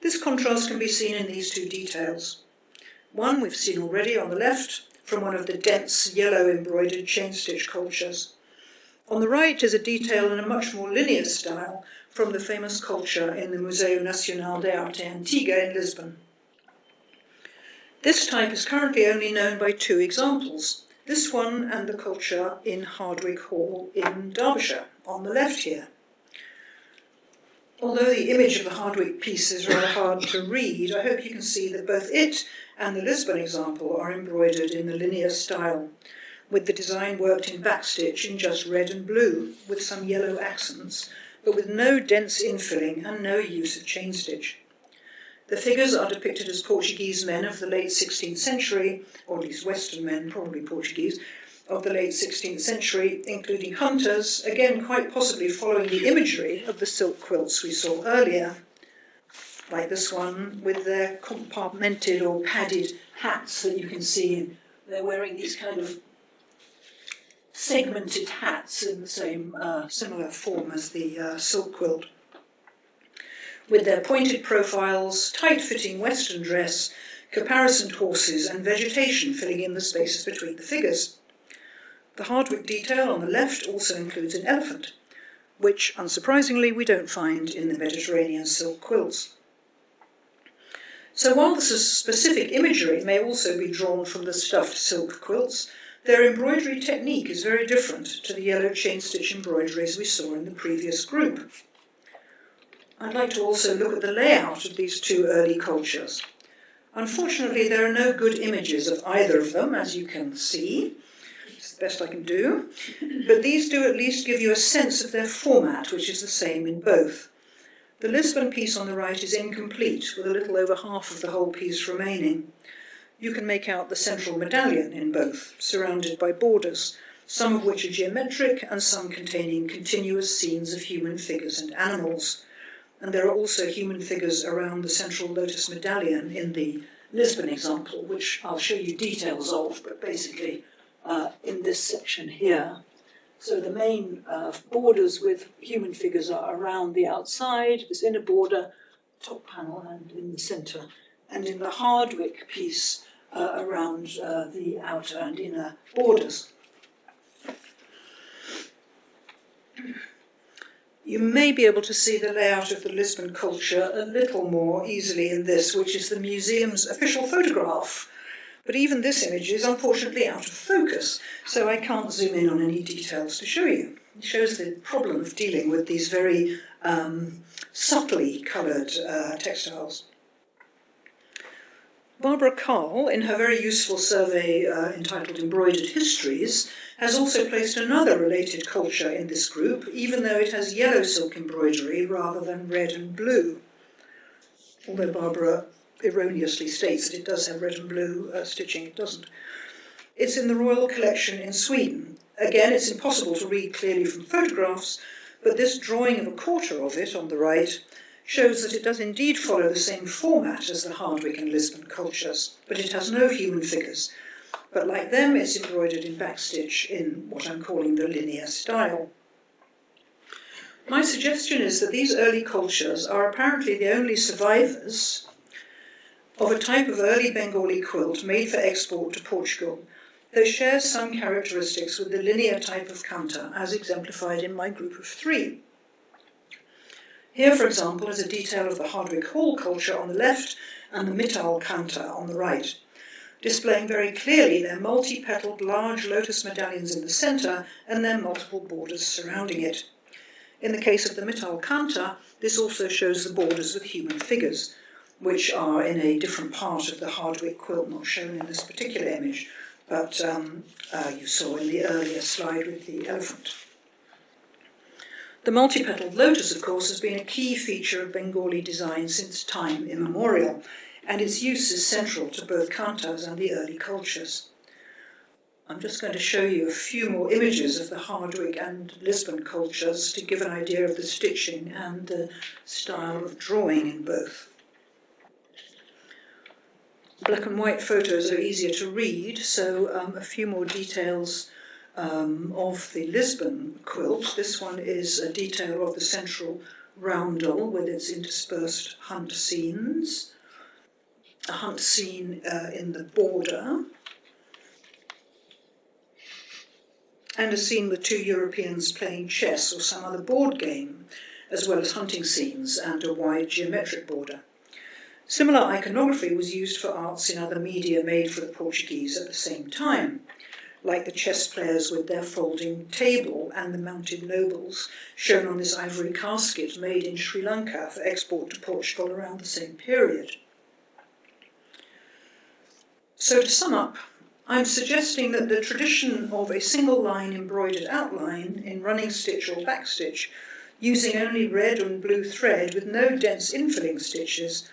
This contrast can be seen in these two details. One we've seen already on the left, from one of the dense yellow embroidered chain-stitch cultures. On the right is a detail in a much more linear style from the famous culture in the Museu Nacional de Arte Antiga in Lisbon. This type is currently only known by two examples, this one and the culture in Hardwick Hall in Derbyshire, on the left here. Although the image of the Hardwick piece is rather hard to read, I hope you can see that both it and the Lisbon example are embroidered in the linear style, with the design worked in backstitch in just red and blue, with some yellow accents, but with no dense infilling and no use of chain stitch. The figures are depicted as Portuguese men of the late 16th century, or at least Western men, probably Portuguese, of the late 16th century, including hunters, again quite possibly following the imagery of the silk quilts we saw earlier, like this one with their compartmented or padded hats that you can see. They're wearing these kind of segmented hats in the same similar form as the silk quilt. With their pointed profiles, tight-fitting Western dress, caparisoned horses and vegetation filling in the spaces between the figures. The Hardwick detail on the left also includes an elephant, which, unsurprisingly, we don't find in the Mediterranean silk quilts. So while the specific imagery may also be drawn from the stuffed silk quilts, their embroidery technique is very different to the yellow chain-stitch embroideries we saw in the previous group. I'd like to also look at the layout of these two early cultures. Unfortunately, there are no good images of either of them, as you can see. It's the best I can do. But these do at least give you a sense of their format, which is the same in both. The Lisbon piece on the right is incomplete, with a little over half of the whole piece remaining. You can make out the central medallion in both, surrounded by borders, some of which are geometric and some containing continuous scenes of human figures and animals. And there are also human figures around the central lotus medallion in the Lisbon example, which I'll show you details of, but basically in this section here. So the main borders with human figures are around the outside, this inner border, top panel, and in the centre. And in the Hardwick piece, around the outer and inner borders. You may be able to see the layout of the Lisbon culture a little more easily in this, which is the museum's official photograph. But even this image is unfortunately out of focus, so I can't zoom in on any details to show you. It shows the problem of dealing with these very subtly coloured textiles. Barbara Carl, in her very useful survey entitled Embroidered Histories, has also placed another related culture in this group, even though it has yellow silk embroidery rather than red and blue. Although Barbara erroneously states that it does have red and blue stitching, it doesn't. It's in the Royal Collection in Sweden. Again, it's impossible to read clearly from photographs, but this drawing of a quarter of it on the right shows that it does indeed follow the same format as the Hardwick and Lisbon cultures, but it has no human figures. But like them, it's embroidered in backstitch in what I'm calling the linear style. My suggestion is that these early cultures are apparently the only survivors of a type of early Bengali quilt made for export to Portugal that shares some characteristics with the linear type of kanta, as exemplified in my group of three. Here, for example, is a detail of the Hardwick Hall culture on the left and the Mittal kanta on the right, displaying very clearly their multi-petalled large lotus medallions in the centre and their multiple borders surrounding it. In the case of the Mittal kanta, this also shows the borders with human figures, which are in a different part of the Hardwick quilt, not shown in this particular image, but you saw in the earlier slide with the elephant. The multi-petalled lotus, of course, has been a key feature of Bengali design since time immemorial, and its use is central to both kantas and the early cultures. I'm just going to show you a few more images of the Hardwick and Lisbon cultures to give an idea of the stitching and the style of drawing in both. Black and white photos are easier to read, so a few more details of the Lisbon quilt. This one is a detail of the central roundel with its interspersed hunt scenes, a hunt scene in the border, and a scene with two Europeans playing chess or some other board game, as well as hunting scenes and a wide geometric border. Similar iconography was used for arts in other media made for the Portuguese at the same time, like the chess players with their folding table and the mounted nobles, shown on this ivory casket made in Sri Lanka for export to Portugal around the same period. So to sum up, I'm suggesting that the tradition of a single line embroidered outline in running stitch or backstitch, using only red and blue thread with no dense infilling stitches,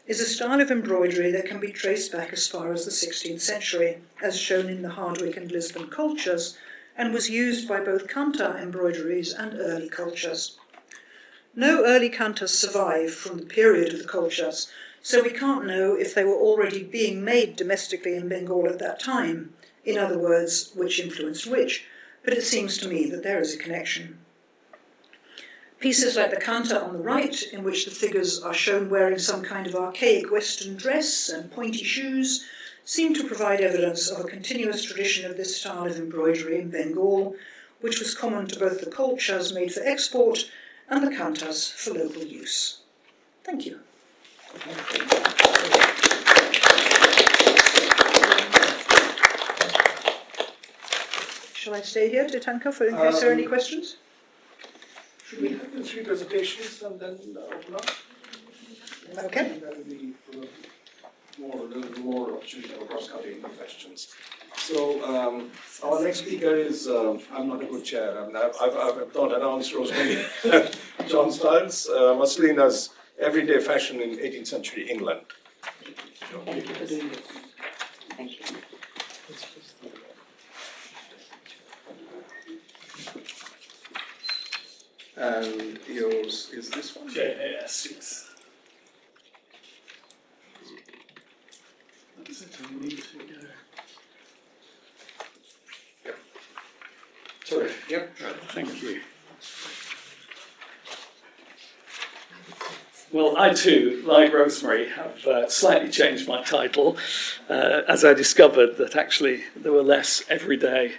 is a style of embroidery that can be traced back as far as the 16th century, as shown in the Hardwick and Lisbon cultures, and was used by both kanta embroideries and early cultures. No early kantas survive from the period of the cultures, so we can't know if they were already being made domestically in Bengal at that time, in other words, which influenced which, but it seems to me that there is a connection. Pieces like the kanta on the right, in which the figures are shown wearing some kind of archaic Western dress and pointy shoes, seem to provide evidence of a continuous tradition of this style of embroidery in Bengal, which was common to both the cultures made for export and the kantas for local use. Thank you. Shall I stay here, Titanka, in case there are any questions? Should we have the three presentations and then open up? Okay. That will be a little more opportunity for cross-cutting questions. So our next speaker is, I'm not a good chair. I mean, I've not announced Rosemary John Stiles, muslin as everyday fashion in 18th century England. Thank you for doing this. Thank you. And yours is this one? JAS6. That's it, I need to go. Terrific. Yep. Right, thank you. Well, I too, like Rosemary, have slightly changed my title as I discovered that actually there were less everyday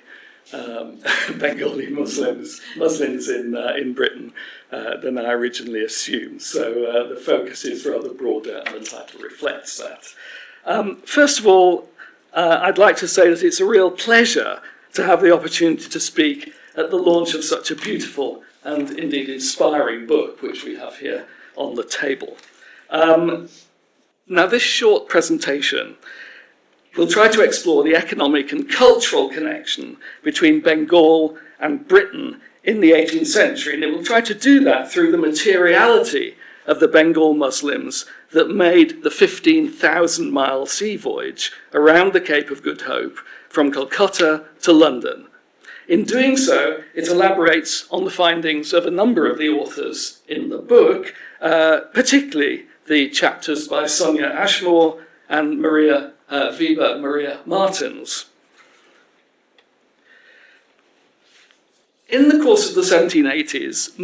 Bengali muslins in Britain than I originally assumed. So the focus is rather broader and the title reflects that. First of all, I'd like to say that it's a real pleasure to have the opportunity to speak at the launch of such a beautiful and indeed inspiring book, which we have here on the table. Now, this short presentation will try to explore the economic and cultural connection between Bengal and Britain in the 18th century, and it will try to do that through the materiality of the Bengal Muslims that made the 15,000-mile sea voyage around the Cape of Good Hope from Calcutta to London. In doing so, it elaborates on the findings of a number of the authors in the book, particularly the chapters by Sonia Ashmore and Maria Martins. In the course of the 1780s,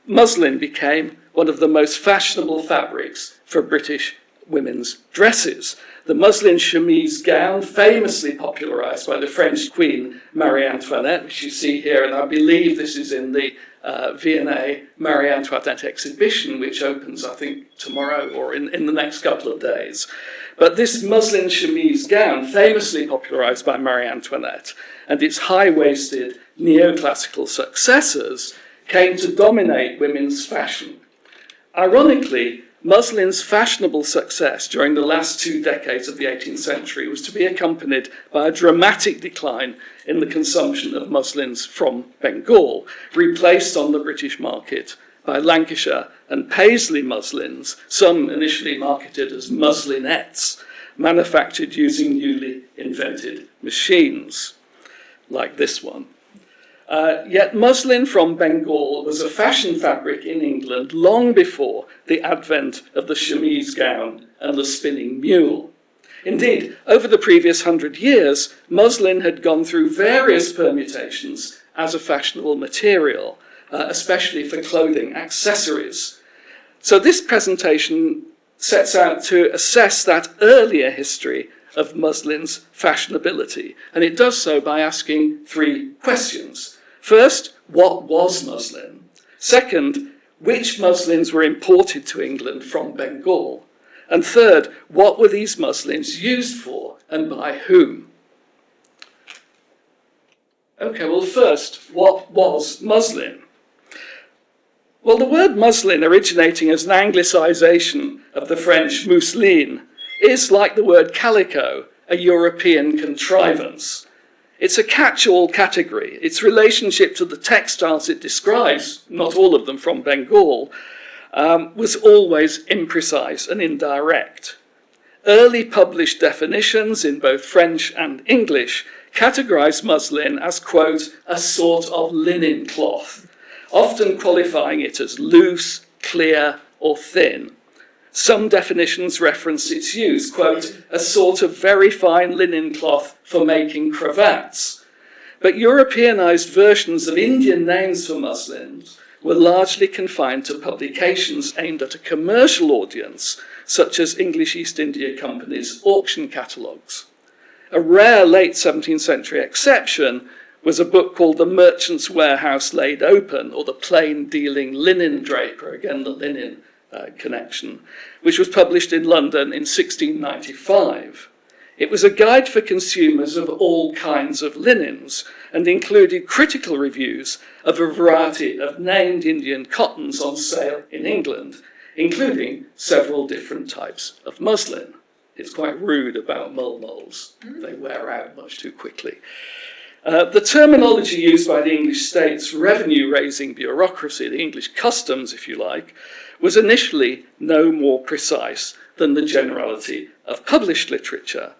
muslin became one of the most fashionable fabrics for British women's dresses. The muslin chemise gown, famously popularised by the French Queen Marie Antoinette, which you see here, and I believe this is in the V&A Marie Antoinette exhibition, which opens, I think, tomorrow or in the next couple of days. But this muslin chemise gown, famously popularised by Marie Antoinette, and its high-waisted neoclassical successors, came to dominate women's fashion. Ironically, muslin's fashionable success during the last 2 decades of the 18th century was to be accompanied by a dramatic decline in the consumption of muslins from Bengal, replaced on the British market by Lancashire and Paisley muslins, some initially marketed as muslinettes, manufactured using newly invented machines, like this one. Yet muslin from Bengal was a fashion fabric in England long before the advent of the chemise gown and the spinning mule. Indeed, over the previous 100 years, muslin had gone through various permutations as a fashionable material, especially for clothing accessories. So this presentation sets out to assess that earlier history of muslin's fashionability, and it does so by asking 3 questions. First, what was muslin? Second, which muslins were imported to England from Bengal? And third, what were these muslins used for and by whom? Okay, well, first, what was muslin? Well, the word muslin, originating as an anglicisation of the French mousseline, is, like the word calico, a European contrivance. It's a catch-all category. Its relationship to the textiles it describes, not all of them from Bengal, was always imprecise and indirect. Early published definitions in both French and English categorise muslin as, quote, a sort of linen cloth, often qualifying it as loose, clear, or thin. Some definitions reference its use, quote, a sort of very fine linen cloth for making cravats. But Europeanized versions of Indian names for muslins were largely confined to publications aimed at a commercial audience, such as English East India Company's auction catalogues. A rare late 17th century exception was a book called The Merchant's Warehouse Laid Open, or The Plain Dealing Linen Draper, again the linen connection, which was published in London in 1695. It was a guide for consumers of all kinds of linens and included critical reviews of a variety of named Indian cottons on sale in England, including several different types of muslin. It's quite rude about mulmulls. They wear out much too quickly. The terminology used by the English state's revenue-raising bureaucracy, the English customs, if you like, was initially no more precise than the generality of published literature.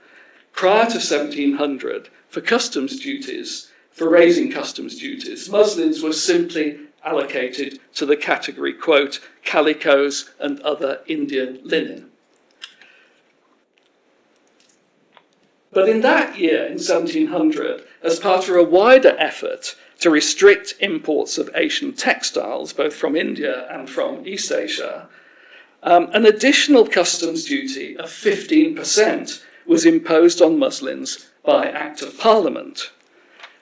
Prior to 1700, for customs duties, for raising customs duties, muslins were simply allocated to the category, quote, calicos and other Indian linen. But in that year, in 1700, as part of a wider effort to restrict imports of Asian textiles, both from India and from East Asia, an additional customs duty of 15% was imposed on muslins by Act of Parliament.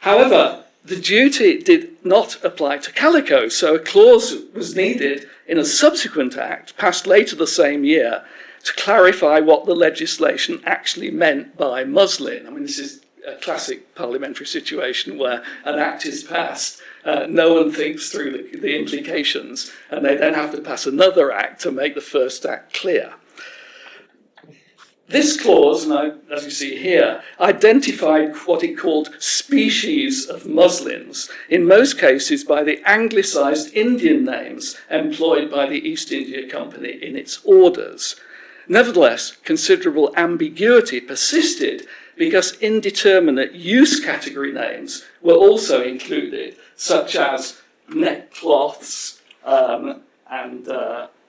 However, the duty did not apply to calico, so a clause was needed in a subsequent act, passed later the same year, to clarify what the legislation actually meant by muslin. I mean, this is a classic parliamentary situation where an act is passed, no one thinks through the implications, and they then have to pass another act to make the first act clear. This clause, as you see here, identified what it called species of muslins, in most cases by the anglicised Indian names employed by the East India Company in its orders. Nevertheless, considerable ambiguity persisted because indeterminate use category names were also included, such as neckcloths and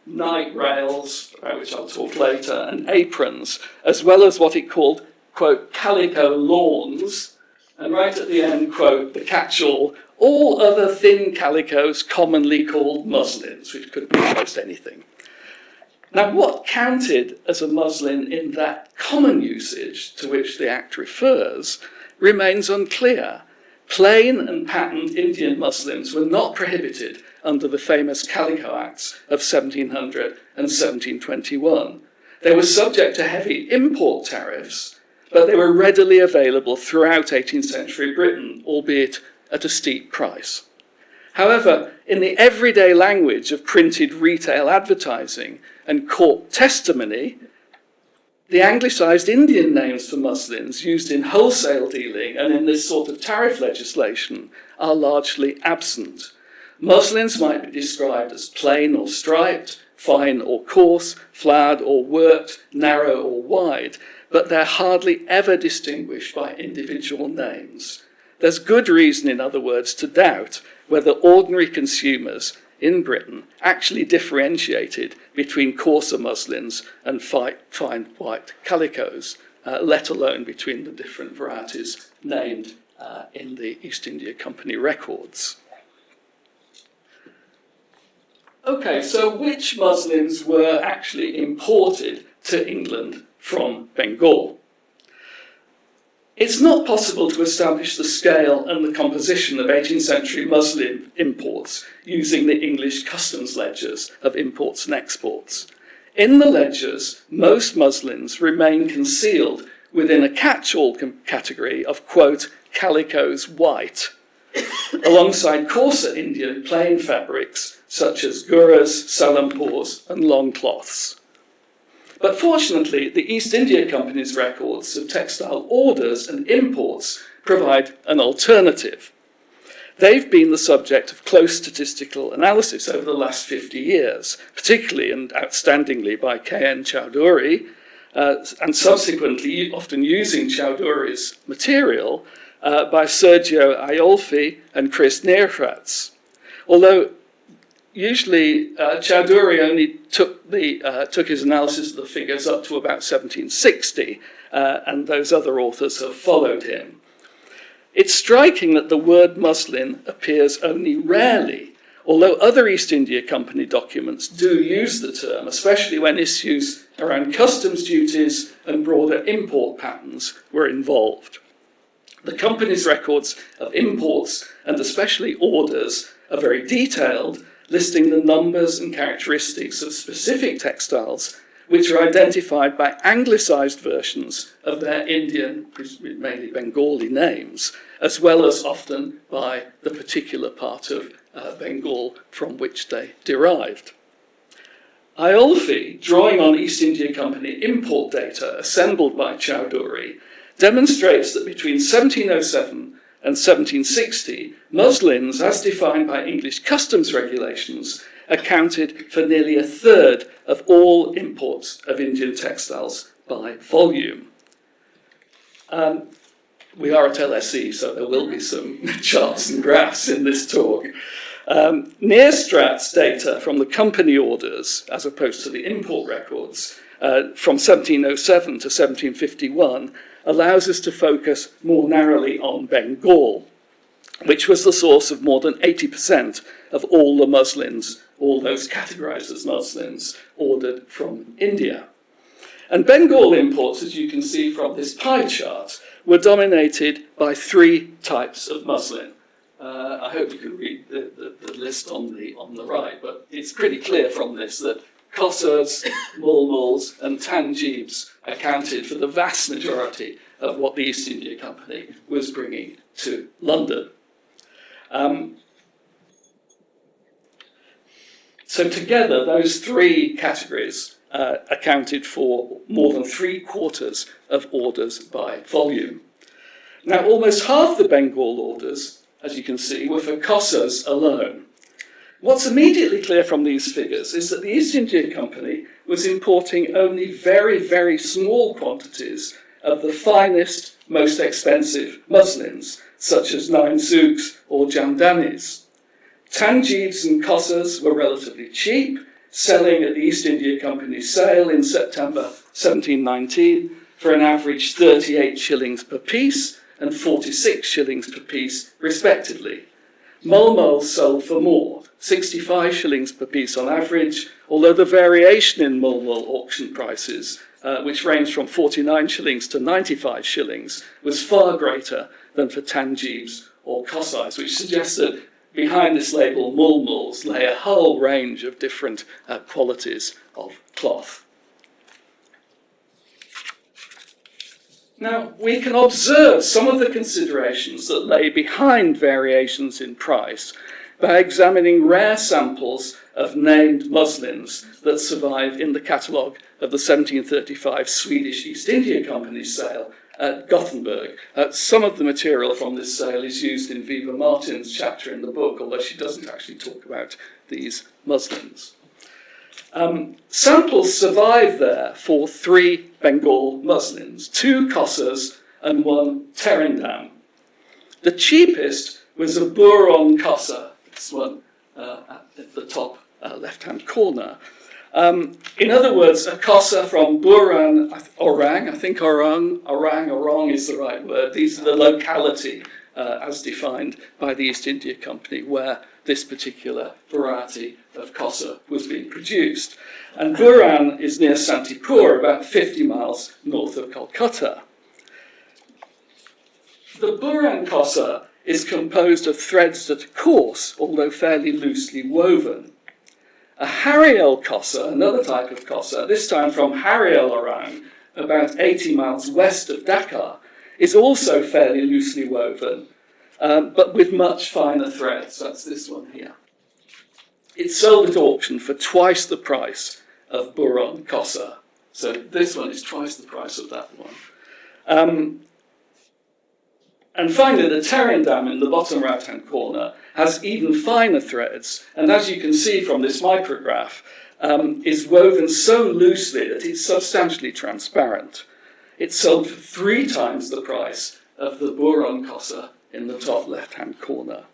night rails, about which I'll talk later, and aprons, as well as what it called, quote, calico lawns, and right at the end, quote, the catch-all, all other thin calicos commonly called muslins, which could be almost anything. Now, what counted as a muslin in that common usage to which the Act refers remains unclear. Plain and patterned Indian muslins were not prohibited under the famous Calico Acts of 1700 and 1721. They were subject to heavy import tariffs, but they were readily available throughout 18th century Britain, albeit at a steep price. However, in the everyday language of printed retail advertising and court testimony, the anglicised Indian names for muslins used in wholesale dealing and in this sort of tariff legislation are largely absent. Muslins might be described as plain or striped, fine or coarse, flowered or worked, narrow or wide, but they're hardly ever distinguished by individual names. There's good reason, in other words, to doubt whether ordinary consumers in Britain actually differentiated between coarser muslins and fine white calicos, let alone between the different varieties named in the East India Company records. Okay, so which muslins were actually imported to England from Bengal? It's not possible to establish the scale and the composition of 18th century muslin imports using the English customs ledgers of imports and exports. In the ledgers, most muslins remain concealed within a catch-all category of, quote, calicos white, alongside coarser Indian plain fabrics such as guras, salampurs, and long cloths. But fortunately, the East India Company's records of textile orders and imports provide an alternative. They've been the subject of close statistical analysis over the last 50 years, particularly and outstandingly by K.N. Chowdhury, and subsequently, often using Chowdhury's material, by Sergio Aiolfi and Chris Neerfratz. Although usually Chowdhury only took his analysis of the figures up to about 1760, and those other authors have followed him. It's striking that the word muslin appears only rarely, although other East India Company documents do use the term, especially when issues around customs duties and broader import patterns were involved. The company's records of imports, and especially orders, are very detailed, listing the numbers and characteristics of specific textiles which are identified by anglicised versions of their Indian, mainly Bengali names, as well as often by the particular part of Bengal from which they derived. Iolfi, drawing on East India Company import data assembled by Chowdhury, demonstrates that between 1707 and 1760, muslins, as defined by English customs regulations, accounted for nearly a third of all imports of Indian textiles by volume. We are at LSE, so there will be some charts and graphs in this talk. Nearstrat's data from the company orders, as opposed to the import records, from 1707 to 1751, allows us to focus more narrowly on Bengal, which was the source of more than 80% of all the muslins, all those categorized as muslins, ordered from India. And Bengal imports, as you can see from this pie chart, were dominated by three types of muslin. I hope you can read the list on the right, but it's pretty clear from this that Kossars, mulmuls, and tanjeebs accounted for the vast majority of what the East India Company was bringing to London. So together, those three categories accounted for more than 3/4 of orders by volume. Now, almost half the Bengal orders, as you can see, were for Kossars alone. What's immediately clear from these figures is that the East India Company was importing only very, very small quantities of the finest, most expensive muslins, such as nine souks or jamdanis. Tanjeebs and Kossars were relatively cheap, selling at the East India Company's sale in September 1719 for an average 38 shillings per piece and 46 shillings per piece, respectively. Mulmuls sold for more, 65 shillings per piece on average, although the variation in mulmul auction prices, which ranged from 49 shillings to 95 shillings, was far greater than for tanjeebs or Kossars, which suggests that behind this label, mulmuls, lay a whole range of different qualities of cloth. Now, we can observe some of the considerations that lay behind variations in price by examining rare samples of named muslins that survive in the catalogue of the 1735 Swedish East India Company sale at Gothenburg. Some of the material from this sale is used in Viva Martin's chapter in the book, although she doesn't actually talk about these muslins. Samples survive there for 3 Bengal muslins, 2 Kossars and 1 Terindam. The cheapest was a Buron Kossar, this one at the top left-hand corner. In other words, a Kossar from Buran Orang, I think Orang is the right word. These are the locality as defined by the East India Company where this particular variety of Kossar was being produced. And Buran is near Santipur, about 50 miles north of Kolkata. The Buran Kossar is composed of threads that are coarse, although fairly loosely woven. A Hariel Kossar, another type of Kossar, this time from Hariel Orang, about 80 miles west of Dhaka, is also fairly loosely woven, but with much finer threads. That's this one here. It's sold at auction for twice the price of Buron Kossar. So this one is twice the price of that one. And finally, the Terindam in the bottom right-hand corner has even finer threads, and as you can see from this micrograph, is woven so loosely that it's substantially transparent. It's sold for 3 times the price of the Buron Kossar in the top left-hand corner.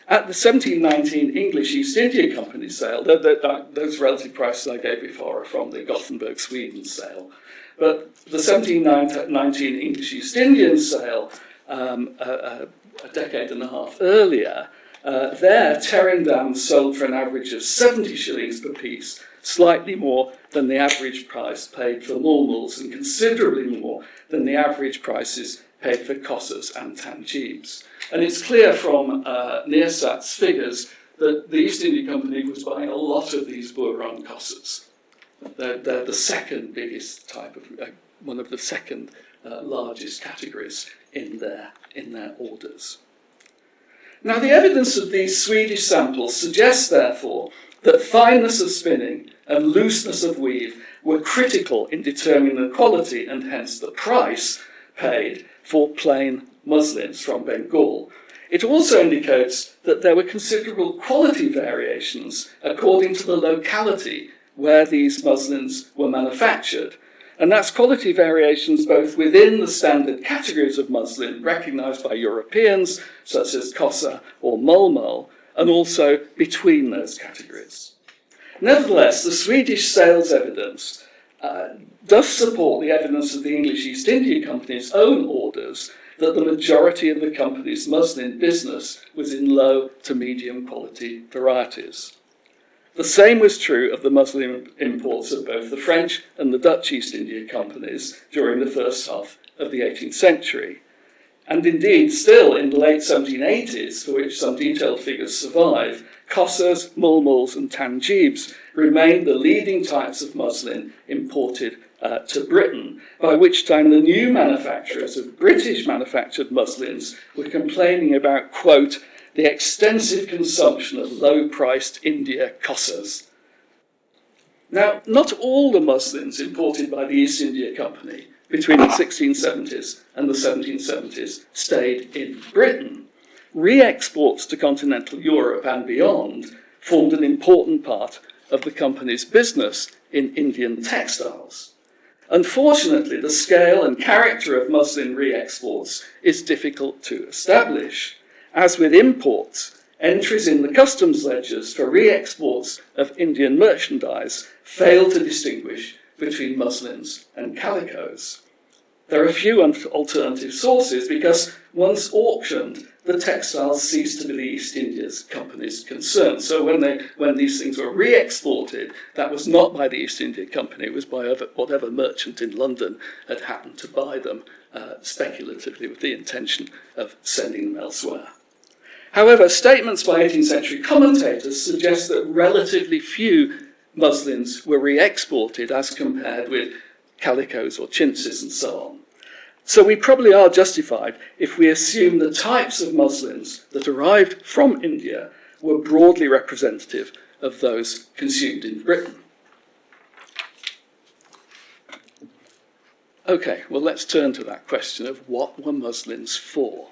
At the 1719 English East India Company sale, those relative prices I gave before are from the Gothenburg, Sweden sale, but the 1719 English East Indian sale, a decade and a half earlier, there Terindam sold for an average of 70 shillings per piece, slightly more than the average price paid for mulmuls and considerably more than the average prices paid for Kossars and tanjeebs. And it's clear from Nearsat's figures that the East India Company was buying a lot of these Buron Kossars. They're the second biggest type of, one of the second largest categories in their orders. Now, the evidence of these Swedish samples suggests, therefore, that fineness of spinning and looseness of weave were critical in determining the quality and hence the price paid for plain muslins from Bengal. It also indicates that there were considerable quality variations according to the locality where these muslins were manufactured. And that's quality variations both within the standard categories of muslin recognised by Europeans, such as Kosa or Mulmul, and also between those categories. Nevertheless, the Swedish sales evidence does support the evidence of the English East India Company's own orders that the majority of the company's muslin business was in low to medium quality varieties. The same was true of the muslin imports of both the French and the Dutch East India Companies during the first half of the 18th century. And indeed, still in the late 1780s, for which some detailed figures survive, Kosas, Mulmuls and Tanjibs remained the leading types of muslin imported to Britain, by which time the new manufacturers of British manufactured muslins were complaining about, quote, the extensive consumption of low-priced India Kosas. Now, not all the muslins imported by the East India Company between the 1670s and the 1770s stayed in Britain. Re-exports to continental Europe and beyond formed an important part of the company's business in Indian textiles. Unfortunately, the scale and character of muslin re-exports is difficult to establish. As with imports, entries in the customs ledgers for re-exports of Indian merchandise fail to distinguish between muslins and calicos. There are few alternative sources because once auctioned, the textiles ceased to be the East India Company's concern. So when these things were re-exported, that was not by the East India Company, it was by whatever merchant in London had happened to buy them speculatively with the intention of sending them elsewhere. However, statements by 18th century commentators suggest that relatively few muslins were re-exported as compared with calicos or chintzes and so on. So we probably are justified if we assume the types of muslins that arrived from India were broadly representative of those consumed in Britain. Okay, well, let's turn to that question of what were muslins for.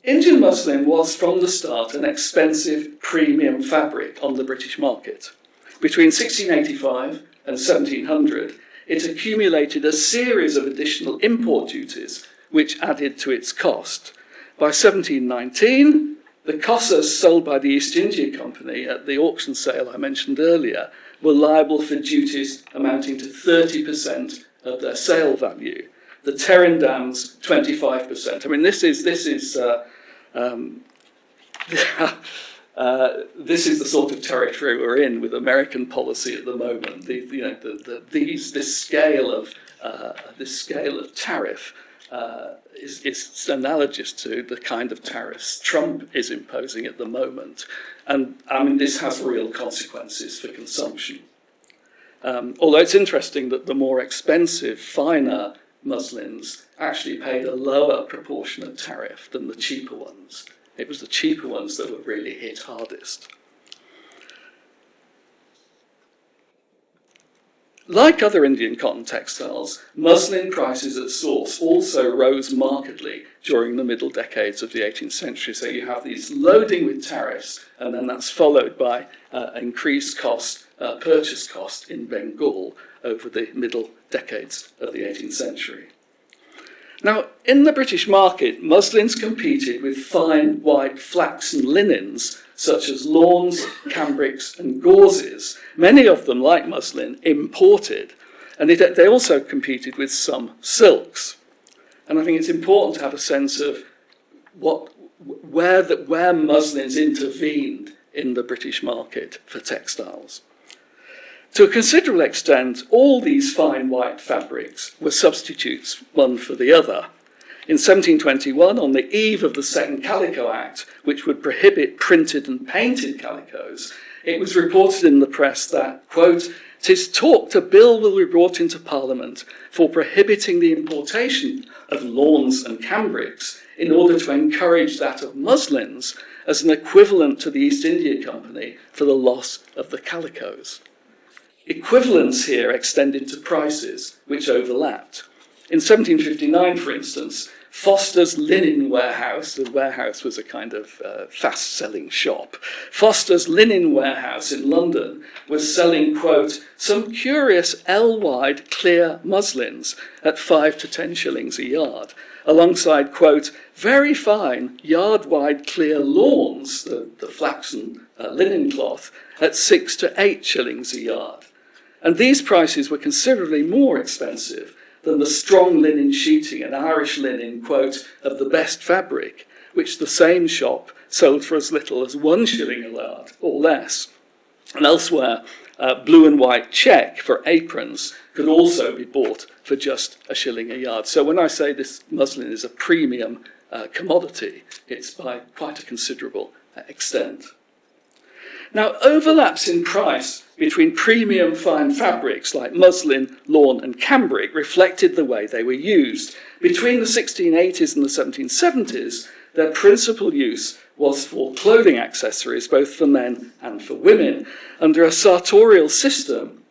Indian muslin was from the start an expensive premium fabric on the British market. Between 1685 and 1700, it accumulated a series of additional import duties which added to its cost. By 1719, the Kosas sold by the East India Company at the auction sale I mentioned earlier were liable for duties amounting to 30% of their sale value. The Terindams, 25%. I mean, this is the sort of territory we're in with American policy at the moment. This scale of tariff is analogous to the kind of tariffs Trump is imposing at the moment, and I mean this has real consequences for consumption. Although it's interesting that the more expensive, finer muslins actually paid a lower proportionate tariff than the cheaper ones. It was the cheaper ones that were really hit hardest. Like other Indian cotton textiles, muslin prices at source also rose markedly during the middle decades of the 18th century. So you have these loading with tariffs, and then that's followed by increased cost, purchase cost in Bengal over the middle decades of the 18th century. Now, in the British market, muslins competed with fine white flaxen linens, such as lawns, cambrics, and gauzes, many of them, like muslin, imported. And they also competed with some silks. And I think it's important to have a sense of where muslins intervened in the British market for textiles. To a considerable extent, all these fine white fabrics were substitutes one for the other. In 1721, on the eve of the Second Calico Act, which would prohibit printed and painted calicos, it was reported in the press that, quote, "'Tis talked a bill will be brought into Parliament for prohibiting the importation of lawns and cambrics in order to encourage that of muslins as an equivalent to the East India Company for the loss of the calicos." Equivalence here extended to prices which overlapped. In 1759, for instance, Foster's Linen Warehouse, the warehouse was a kind of fast-selling shop, Foster's Linen Warehouse in London was selling, quote, "some curious L-wide clear muslins at 5 to 10 shillings a yard, alongside, quote, very fine yard-wide clear lawns, the flaxen linen cloth, at 6 to 8 shillings a yard." And these prices were considerably more expensive than the strong linen sheeting and Irish linen, quote, "of the best fabric," which the same shop sold for as little as 1 shilling a yard or less. And elsewhere, blue and white check for aprons could also be bought for just 1 shilling a yard. So when I say this muslin is a premium commodity, it's by quite a considerable extent. Now, overlaps in price between premium fine fabrics like muslin, lawn and cambric reflected the way they were used. Between the 1680s and the 1770s, their principal use was for clothing accessories, both for men and for women, under a sartorial system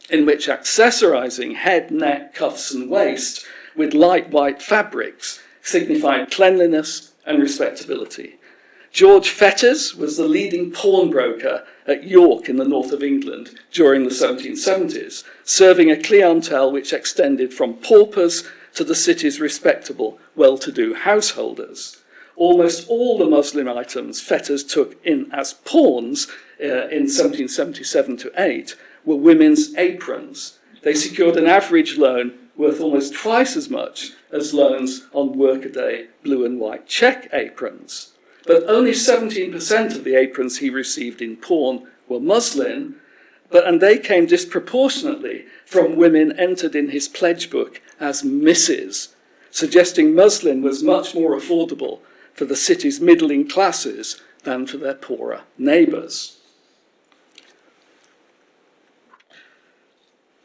in which accessorizing head, neck, cuffs and waist with light white fabrics signified cleanliness and respectability. George Fetters was the leading pawnbroker at York in the north of England during the 1770s, serving a clientele which extended from paupers to the city's respectable, well-to-do householders. Almost all the muslin items Fetters took in as pawns in 1777 to 8 were women's aprons. They secured an average loan worth almost twice as much as loans on workaday blue and white check aprons. But only 17% of the aprons he received in pawn were muslin, and they came disproportionately from women entered in his pledge book as Mrs., suggesting muslin was much more affordable for the city's middling classes than for their poorer neighbours.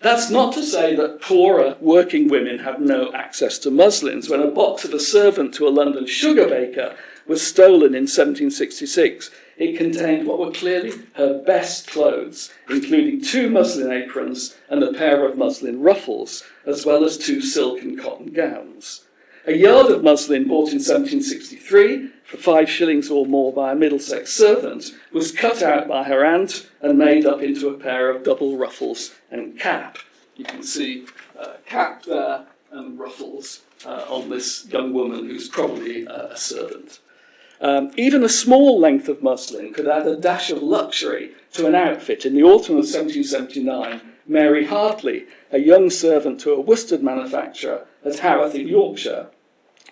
That's not to say that poorer working women had no access to muslins. When a box of a servant to a London sugar baker was stolen in 1766, it contained what were clearly her best clothes, including 2 muslin aprons and a pair of muslin ruffles, as well as 2 silk and cotton gowns. A yard of muslin bought in 1763 for 5 shillings or more by a Middlesex servant was cut out by her aunt and made up into a pair of double ruffles and cap. You can see cap there and ruffles on this young woman who's probably a servant. Even a small length of muslin could add a dash of luxury to an outfit. In the autumn of 1779, Mary Hartley, a young servant to a worsted manufacturer at Haworth in Yorkshire,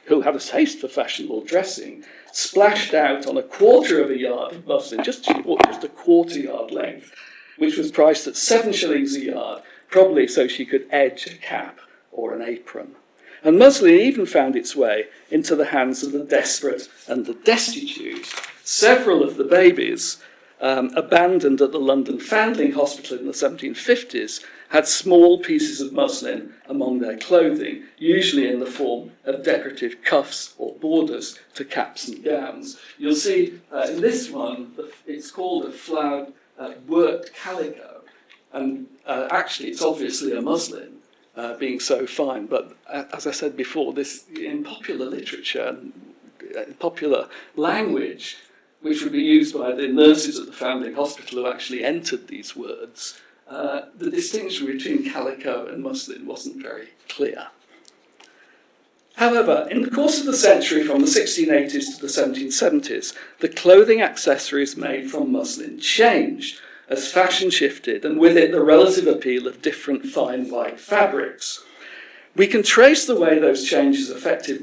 who had a taste for fashionable dressing, splashed out on a quarter of a yard of muslin, just a quarter yard length, which was priced at 7 shillings a yard, probably so she could edge a cap or an apron. And muslin even found its way into the hands of the desperate and the destitute. Several of the babies abandoned at the London Foundling Hospital in the 1750s had small pieces of muslin among their clothing, usually in the form of decorative cuffs or borders to caps and gowns. You'll see in this one, it's called a flowered worked calico, and actually it's obviously a muslin. Being so fine, but as I said before, this in popular literature, popular language, which would be used by the nurses at the Foundling Hospital who actually entered these words, the distinction between calico and muslin wasn't very clear. However, in the course of the century, from the 1680s to the 1770s, the clothing accessories made from muslin changed as fashion shifted, and with it the relative appeal of different fine white fabrics. We can trace the way those changes affected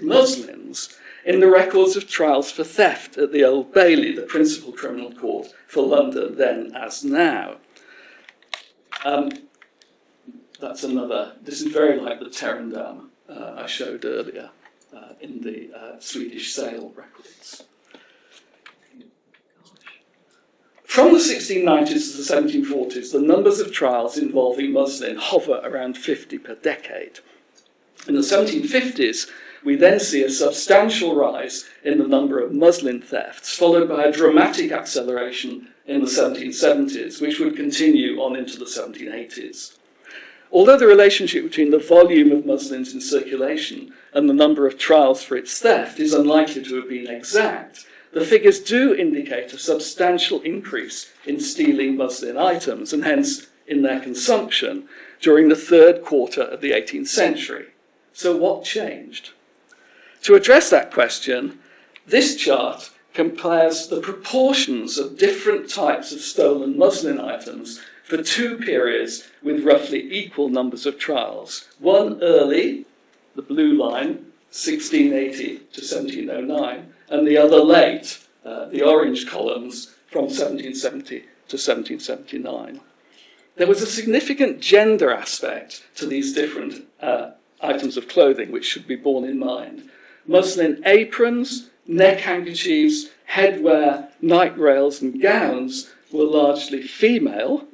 muslins in the records of trials for theft at the Old Bailey, the principal criminal court for London then as now. This is very like the Terrandam I showed earlier. in the Swedish sale records. From the 1690s to the 1740s, the numbers of trials involving muslin hover around 50 per decade. In the 1750s, we then see a substantial rise in the number of muslin thefts, followed by a dramatic acceleration in the 1770s, which would continue on into the 1780s. Although the relationship between the volume of muslins in circulation and the number of trials for its theft is unlikely to have been exact, the figures do indicate a substantial increase in stealing muslin items, and hence in their consumption, during the third quarter of the 18th century. So what changed? To address that question, this chart compares the proportions of different types of stolen muslin items for two periods with roughly equal numbers of trials. One early, the blue line, 1680 to 1709, and the other late, the orange columns, from 1770 to 1779. There was a significant gender aspect to these different items of clothing which should be borne in mind. Muslin aprons, neck handkerchiefs, headwear, night rails and gowns were largely female.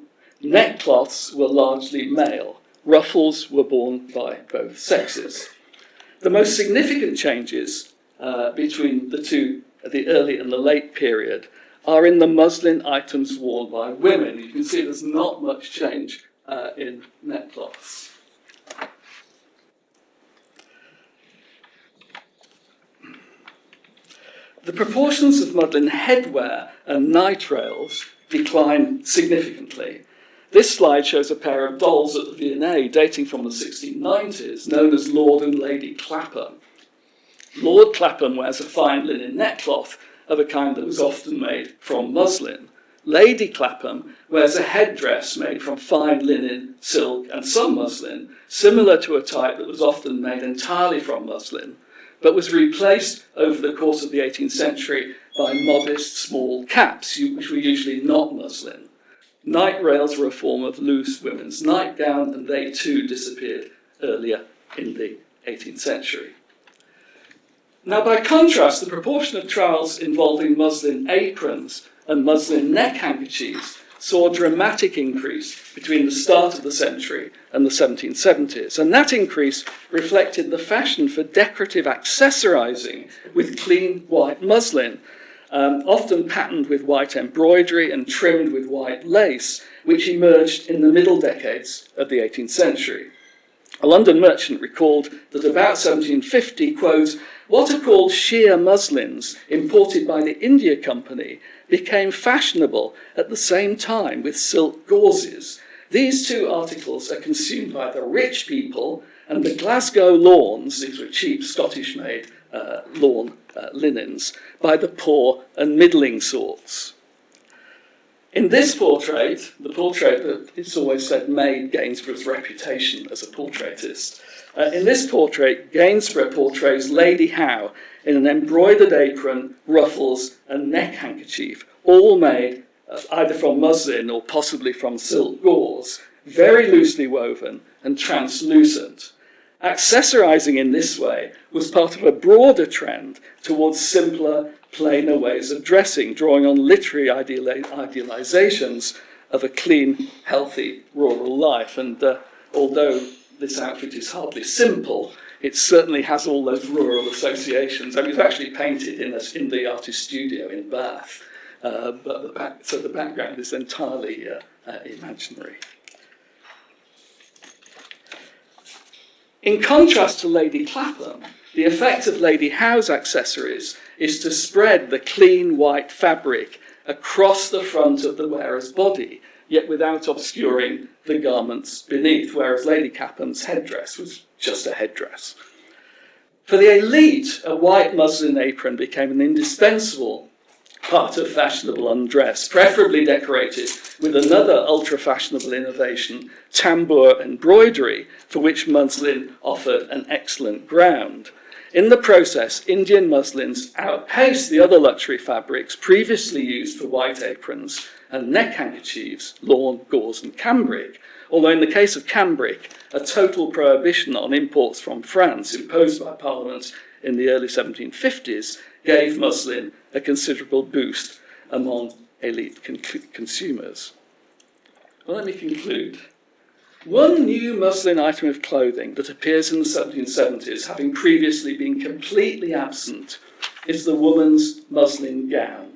Neckcloths were largely male. Ruffles were worn by both sexes. The most significant changes between the two, the early and the late period, are in the muslin items worn by women. You can see there's not much change in neckcloths. The proportions of muslin headwear and night rails decline significantly. This slide shows a pair of dolls at the V&A dating from the 1690s, known as Lord and Lady Clapham. Lord Clapham wears a fine linen neckcloth of a kind that was often made from muslin. Lady Clapham wears a headdress made from fine linen, silk and some muslin, similar to a type that was often made entirely from muslin, but was replaced over the course of the 18th century by modest small caps, which were usually not muslin. Night rails were a form of loose women's nightgown, and they too disappeared earlier in the 18th century. Now, by contrast, the proportion of trials involving muslin aprons and muslin neck handkerchiefs saw a dramatic increase between the start of the century and the 1770s. And that increase reflected the fashion for decorative accessorizing with clean white muslin, often patterned with white embroidery and trimmed with white lace, which emerged in the middle decades of the 18th century. A London merchant recalled that about 1750, quote, "What are called sheer muslins imported by the India Company became fashionable at the same time with silk gauzes. These two articles are consumed by the rich people, and the Glasgow lawns," these were cheap Scottish-made lawn linens, "by the poor and middling sorts." In this portrait, the portrait that it's always said made Gainsborough's reputation as a portraitist, in this portrait, Gainsborough portrays Lady Howe in an embroidered apron, ruffles and neck handkerchief, all made either from muslin or possibly from silk gauze, very loosely woven and translucent. Accessorizing in this way was part of a broader trend towards simpler, plainer ways of dressing, drawing on literary idealizations of a clean, healthy rural life. And although this outfit is hardly simple, it certainly has all those rural associations. I mean, it's actually painted in the artist's studio in Bath, so the background is entirely imaginary. In contrast to Lady Clapham, the effect of Lady Howe's accessories is to spread the clean white fabric across the front of the wearer's body, yet without obscuring the garments beneath, whereas Lady Clapham's headdress was just a headdress. For the elite, a white muslin apron became an indispensable part of fashionable undress, preferably decorated with another ultra-fashionable innovation, tambour embroidery, for which muslin offered an excellent ground. In the process, Indian muslins outpaced the other luxury fabrics previously used for white aprons and neck handkerchiefs, lawn, gauze and cambric, although in the case of cambric, a total prohibition on imports from France imposed by Parliament in the early 1750s gave muslin a considerable boost among elite consumers. Well, let me conclude. One new muslin item of clothing that appears in the 1770s, having previously been completely absent, is the woman's muslin gown.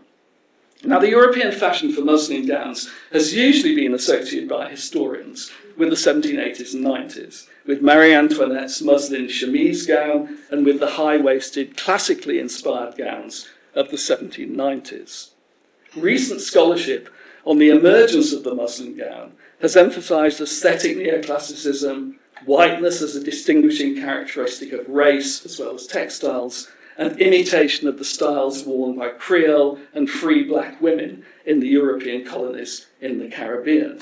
Now, the European fashion for muslin gowns has usually been associated by historians with the 1780s and 90s, with Marie Antoinette's muslin chemise gown and with the high-waisted, classically inspired gowns of the 1790s. Recent scholarship on the emergence of the muslin gown has emphasised aesthetic neoclassicism, whiteness as a distinguishing characteristic of race as well as textiles, and imitation of the styles worn by Creole and free black women in the European colonies in the Caribbean.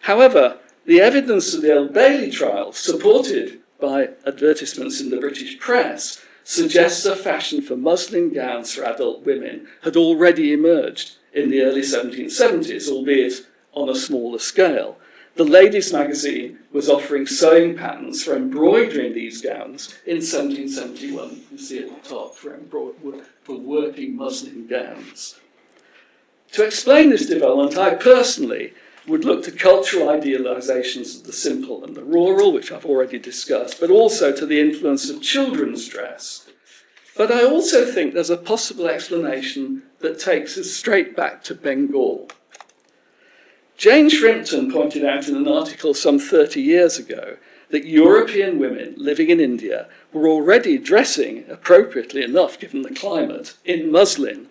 However, the evidence of the Old Bailey trial, supported by advertisements in the British press, suggests a fashion for muslin gowns for adult women had already emerged in the early 1770s, albeit on a smaller scale. The Ladies' Magazine was offering sewing patterns for embroidering these gowns in 1771. You can see at the top, for working muslin gowns. To explain this development, I personally would look to cultural idealisations of the simple and the rural, which I've already discussed, but also to the influence of children's dress. But I also think there's a possible explanation that takes us straight back to Bengal. Jane Shrimpton pointed out in an article some 30 years ago that European women living in India were already dressing, appropriately enough given the climate, in muslin,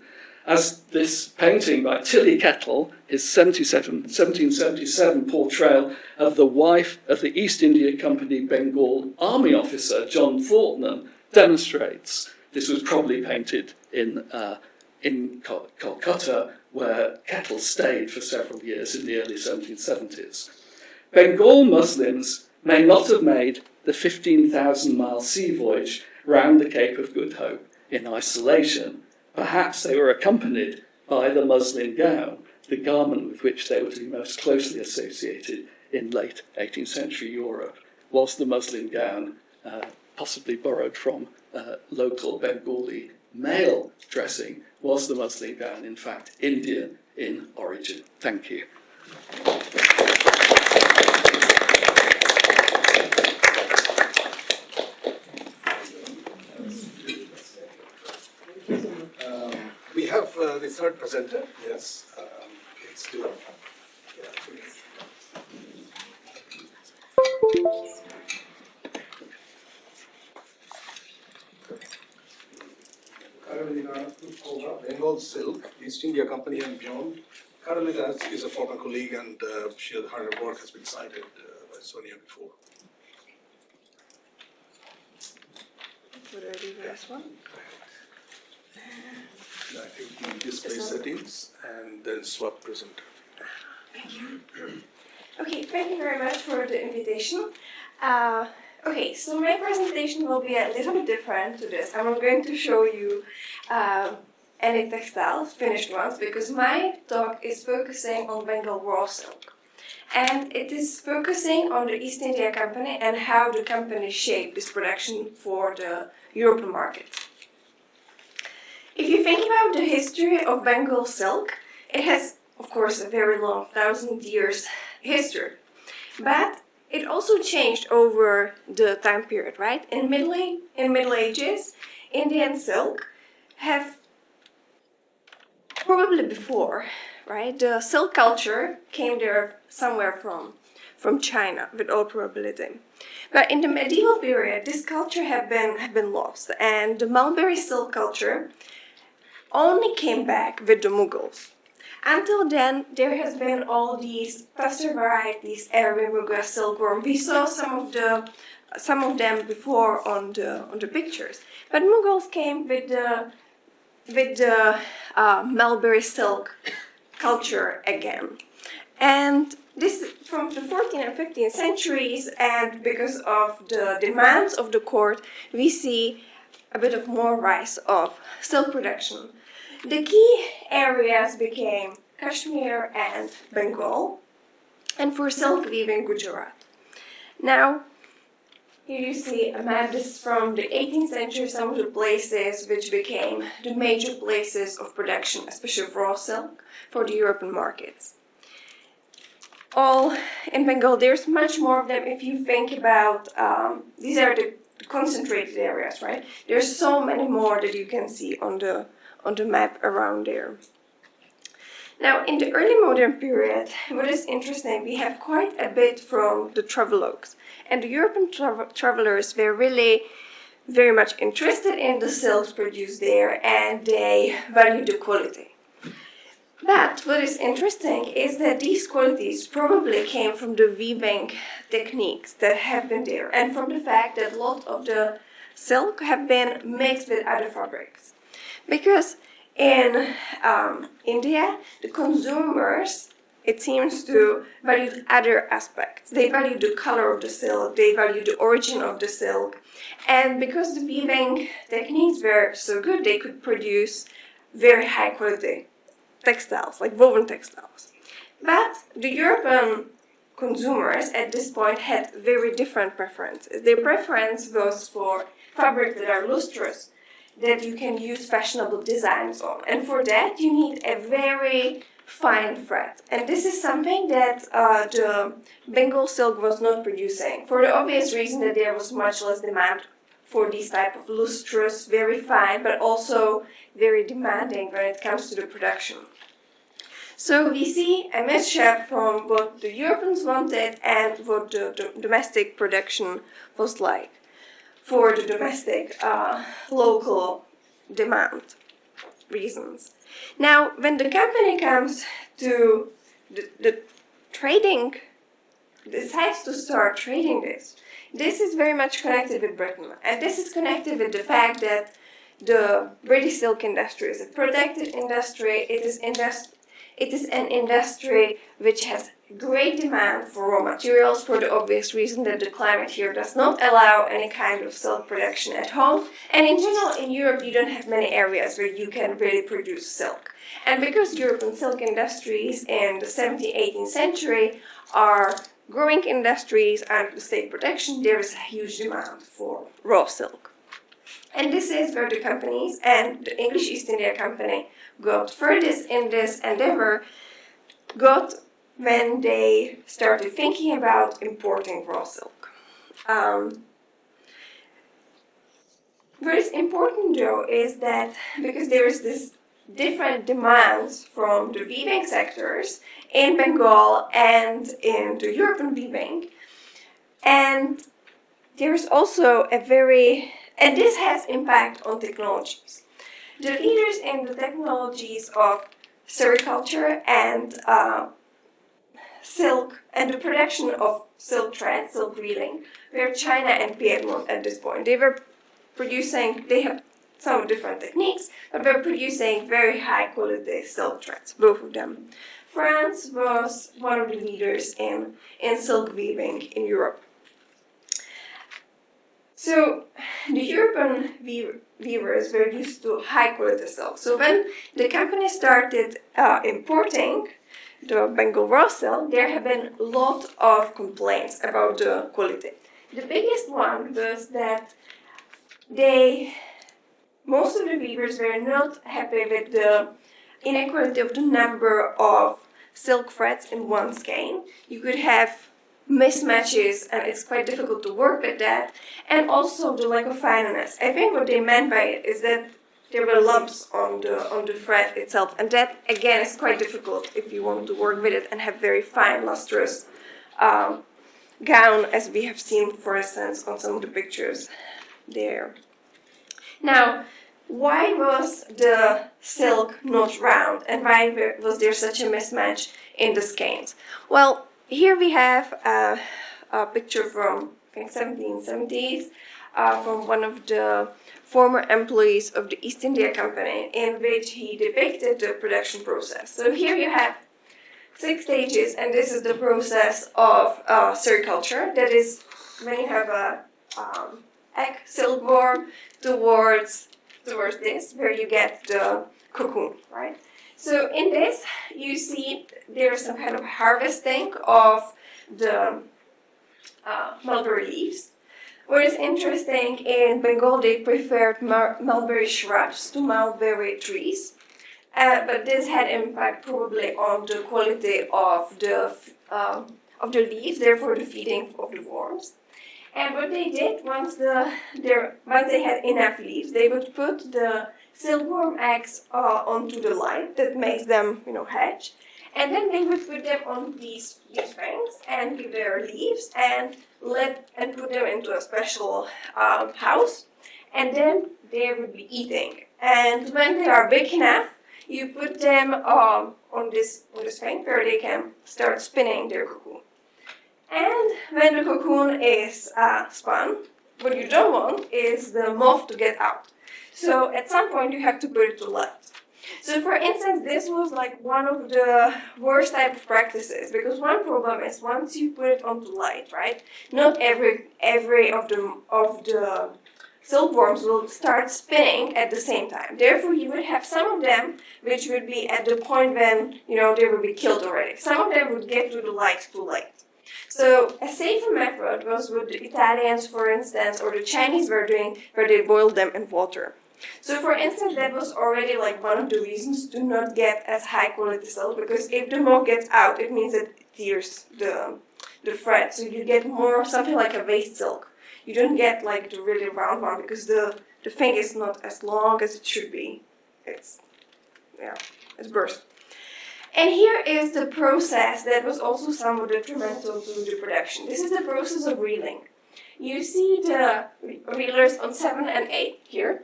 as this painting by Tilly Kettle, his 1777 portrayal of the wife of the East India Company Bengal army officer John Fortnum, demonstrates. This was probably painted in Calcutta, where Kettle stayed for several years in the early 1770s. Bengal muslins may not have made the 15,000-mile sea voyage round the Cape of Good Hope in isolation. Perhaps they were accompanied by the muslin gown, the garment with which they were to be most closely associated in late 18th century Europe. Was the muslin gown possibly borrowed from local Bengali male dressing? Was the muslin gown, in fact, Indian in origin? Thank you. We have the third presenter. Yes, let's do it. Carolina Bengal Silk, East India Company and beyond. Carolina is a former colleague, and her work has been cited by Sonia before. Would I do this one? I think the display settings and then swap presenter. Okay, thank you very much for the invitation. Okay, so my presentation will be a little bit different to this. I'm not going to show you any textiles, finished ones, because my talk is focusing on Bengal raw silk. And it is focusing on the East India Company and how the company shaped this production for the European market. If you think about the history of Bengal silk, it has, of course, a very long, 1,000 years history. But it also changed over the time period, right? In Middle Ages, Indian silk have probably before, right? The silk culture came there somewhere from China, with all probability. But in the medieval period, this culture have been lost, and the mulberry silk culture only came back with the Mughals. Until then, there has been all these pastel varieties, Arabian Mughal silkworm. We saw some of them before on the pictures. But Mughals came with the mulberry silk culture again, and this from the 14th and 15th centuries. And because of the demands of the court, we see a bit of more rise of silk production. The key areas became Kashmir and Bengal, and for silk weaving Gujarat. Now, here you see a map. This is from the 18th century, some of the places which became the major places of production, especially of raw silk, for the European markets. All in Bengal, there's much more of them if you think about, these are the concentrated areas, right? There's so many more that you can see on the map around there. Now, in the early modern period, what is interesting, we have quite a bit from the travelogues. And the European travelers were really very much interested in the silks produced there, and they valued the quality. But what is interesting is that these qualities probably came from the weaving techniques that have been there, and from the fact that a lot of the silk have been mixed with other fabrics. Because in India, the consumers, it seems to value other aspects. They value the color of the silk, they value the origin of the silk, and because the weaving techniques were so good, they could produce very high quality textiles, like woven textiles. But the European consumers at this point had very different preferences. Their preference was for fabrics that are lustrous, that you can use fashionable designs on. And for that, you need a very fine thread. And this is something that the Bengal silk was not producing, for the obvious reason that there was much less demand for these type of lustrous, very fine, but also very demanding when it comes to the production. So we see a misstep from what the Europeans wanted and what the domestic production was like for the domestic local demand reasons. Now, when the company comes to the trading, decides to start trading this is very much connected with Britain. And this is connected with the fact that the British silk industry is a protected industry. It is an industry which has great demand for raw materials, for the obvious reason that the climate here does not allow any kind of silk production at home. And in general, in Europe, you don't have many areas where you can really produce silk. And because European silk industries in the 17th, 18th century are growing industries under the state protection, there is a huge demand for raw silk. And this is where the companies and the English East India Company got furthest in this endeavor, got when they started thinking about importing raw silk. What is important though is that because there is this different demands from the weaving sectors in Bengal and in the European weaving, and there is also and this has impact on technologies. The leaders in the technologies of sericulture and silk and the production of silk thread, silk reeling, were China and Piedmont at this point. They have some different techniques, but they're producing very high quality silk threads, both of them. France was one of the leaders in silk weaving in Europe. So the European weavers were used to high quality silk. So when the company started importing the Bengal raw silk, there have been a lot of complaints about the quality. The biggest one was that most of the weavers were not happy with the inequality of the number of silk threads in one skein. You could have mismatches, and it's quite difficult to work with that, and also the lack of fineness. I think what they meant by it is that there were lumps on the thread itself, and that again is quite difficult if you want to work with it and have very fine, lustrous gown, as we have seen, for instance, on some of the pictures there. Now, why was the silk not round, and why was there such a mismatch in the skeins? Well, here we have a picture from, I think, 1770s, from one of the former employees of the East India Company, in which he depicted the production process. So here you have 6 stages, and this is the process of sericulture. That is when you have a egg silkworm towards this, where you get the cocoon, right? So in this, you see there's some kind of harvesting of the mulberry leaves. What is interesting, in Bengal they preferred mulberry shrubs to mulberry trees, but this had impact probably on the quality of the leaves, therefore the feeding of the worms. And what they did, once they had enough leaves, they would put the silkworm eggs onto the light that makes them, hatch, and then they would put them on these things and give their leaves and put them into a special house, and then they would be eating. And when they are big enough, you put them on this thing where they can start spinning their cocoon. And when the cocoon is spun, what you don't want is the moth to get out. So at some point you have to put it to light. So for instance, this was like one of the worst type of practices, because one problem is once you put it onto light, right? Not every of the silkworms will start spinning at the same time. Therefore, you would have some of them which would be at the point when they would be killed already. Some of them would get to the light too late. So a safer method was what the Italians, for instance, or the Chinese were doing, where they boiled them in water. So for instance, that was already like one of the reasons to not get as high quality silk, because if the moth gets out, it means it tears the thread. So you get more something like a waste silk. You don't get like the really round one, because the thing is not as long as it should be. It's burst. And here is the process that was also somewhat detrimental to the production. This is the process of reeling. You see the reelers on 7 and 8 here.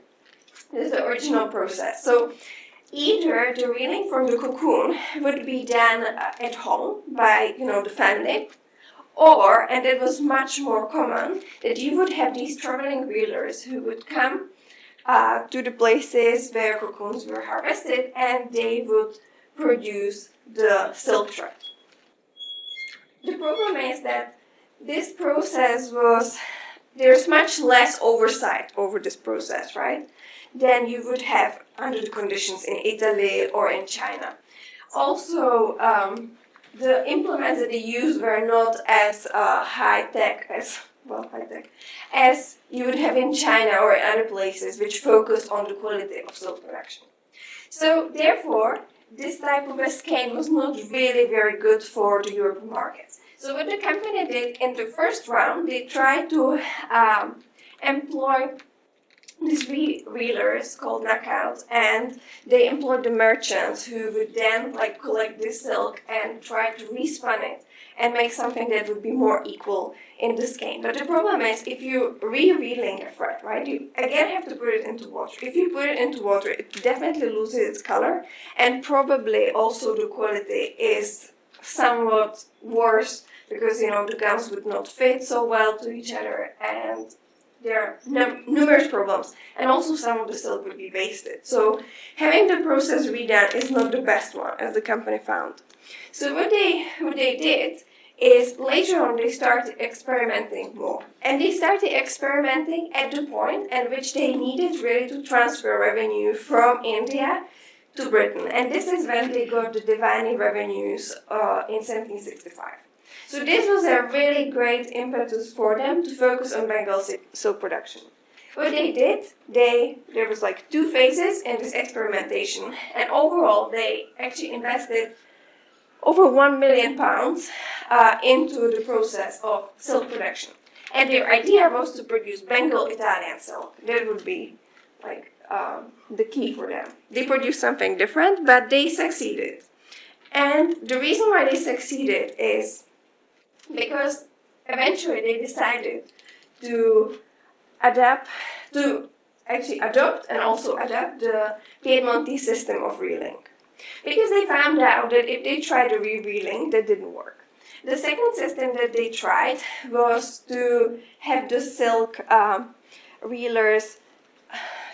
This is the original process. So either the reeling from the cocoon would be done at home by the family, or, and it was much more common, that you would have these traveling reelers who would come to the places where cocoons were harvested, and they would produce the silk thread. The problem is that this process there's much less oversight over this process, right, than you would have under the conditions in Italy or in China. Also, the implements that they used were not as high-tech as you would have in China or in other places, which focused on the quality of silk production. So therefore, this type of a skein was not really very good for the European markets. So what the company did in the first round, they tried to employ these reelers called knockouts, and they employed the merchants who would then collect this silk and try to respun it and make something that would be more equal in the skein. But the problem is, if you're re-reeling a thread, right, you again have to put it into water. If you put it into water, it definitely loses its color, and probably also the quality is somewhat worse, because the gums would not fit so well to each other, and there are numerous problems, and also some of the silk would be wasted. So having the process redone is not the best one, as the company found. So what they did is, later on they started experimenting more. And they started experimenting at the point at which they needed really to transfer revenue from India to Britain. And this is when they got the Divani revenues in 1765. So this was a really great impetus for them to focus on Bengal silk production. What they did, there was 2 phases in this experimentation, and overall they actually invested over £1 million into the process of silk production. And their idea was to produce Bengal Italian silk. That would be the key for them. They produced something different, but they succeeded. And the reason why they succeeded is because eventually they decided to adopt and also adapt the Piedmontese system of reeling. Because they found out that if they tried a re-reeling, that didn't work. The second system that they tried was to have the silk reelers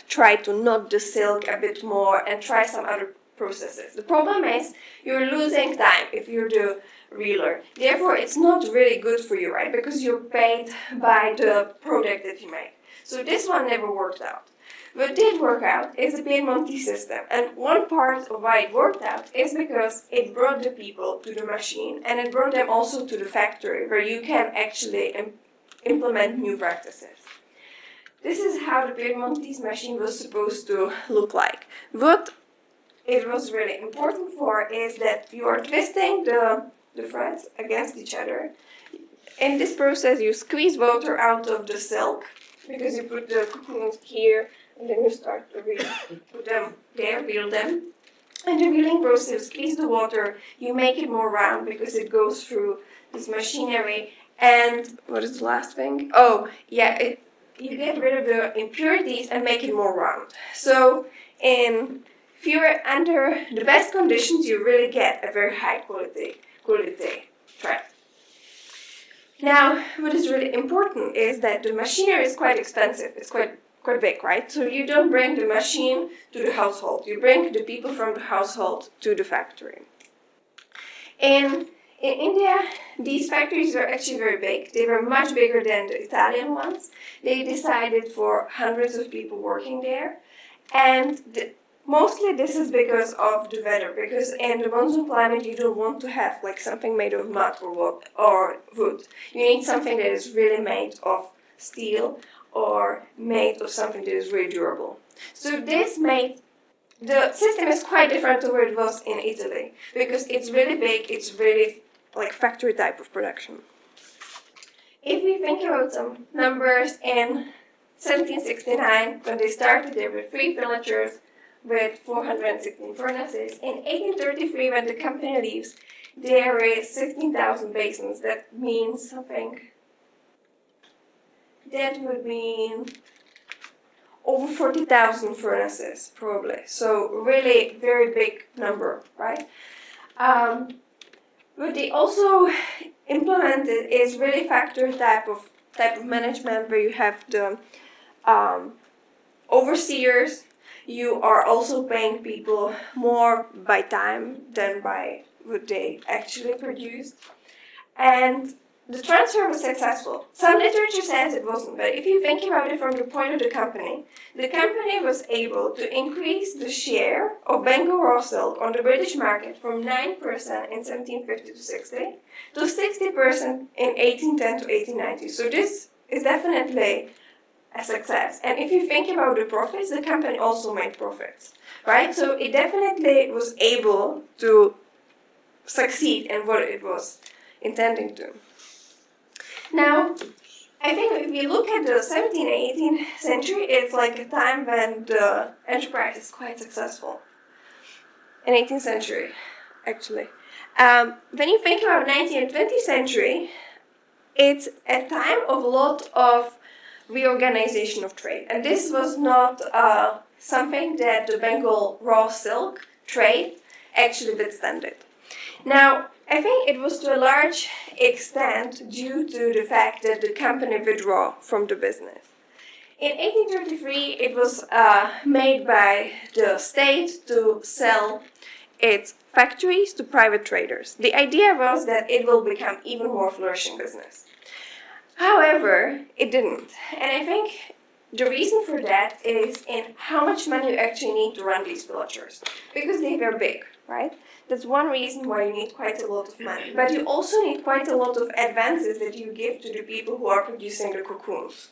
try to knot the silk a bit more and try some other processes. The problem is you're losing time if you're the reeler. Therefore, it's not really good for you, right? Because you're paid by the product that you make. So this one never worked out. What did work out is the Piedmontese system, and one part of why it worked out is because it brought the people to the machine, and it brought them also to the factory where you can actually implement new practices. This is how the Piedmontese machine was supposed to look like. What it was really important for is that you are twisting the threads against each other. In this process, you squeeze water out of the silk because you put the cocoons here and then you start to put them there, wheel them. In the wheeling process, squeeze the water, you make it more round because it goes through this machinery. And what is the last thing? Oh, yeah, you get rid of the impurities and make it more round. So if you're under the best conditions, you really get a very high quality thread. Now, what is really important is that the machinery is quite expensive. It's quite big, right? So you don't bring the machine to the household. You bring the people from the household to the factory. In India, these factories were actually very big. They were much bigger than the Italian ones. They decided for hundreds of people working there. And mostly this is because of the weather, because in the monsoon climate you don't want to have like something made of mud or wood. You need something that is really made of steel or made of something that is really durable. So this made the system is quite different to where it was in Italy, because it's really big, it's really like factory type of production. If we think about some numbers, in 1769, when they started, there were 3 villagers with 416 furnaces. In 1833, when the company leaves, there is 16,000 basins. That means something. That would mean over 40,000 furnaces, probably. So really very big number, right? What they also implemented is really factory type of management, where you have the overseers. You are also paying people more by time than by what they actually produced. And the transfer was successful. Some literature says it wasn't, but if you think about it from the point of the company was able to increase the share of Bengal raw silk on the British market from 9% in 1750 to 60 to 60% in 1810 to 1890. So this is definitely a success. And if you think about the profits, the company also made profits, right? So it definitely was able to succeed in what it was intending to. Now, I think if we look at the 17th and 18th century, it's like a time when the enterprise is quite successful. In 18th century, actually. When you think about 19th and 20th century, it's a time of a lot of reorganization of trade. And this was not something that the Bengal raw silk trade actually withstood. Now, I think it was to a large extent due to the fact that the company withdrew from the business. In 1833, it was made by the state to sell its factories to private traders. The idea was that it will become even more flourishing business. However, it didn't. And I think the reason for that is in how much money you actually need to run these villagers. Because they were big, right? That's one reason why you need quite a lot of money. But you also need quite a lot of advances that you give to the people who are producing the cocoons.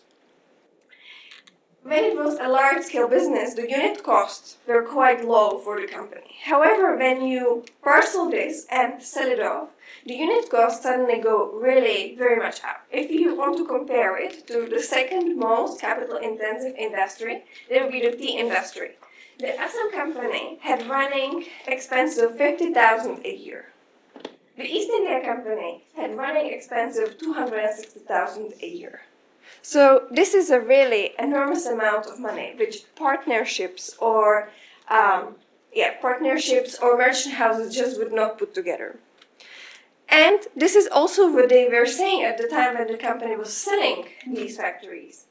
When it was a large-scale business, the unit costs were quite low for the company. However, when you parcel this and sell it off, the unit costs suddenly go really very much up. If you want to compare it to the second most capital-intensive industry, that would be the tea industry. The Assam company had running expenses of 50,000 a year. The East India Company had running expenses of 260,000 a year. So this is a really enormous amount of money, which partnerships or merchant houses just would not put together. And this is also what they were saying at the time when the company was selling these factories.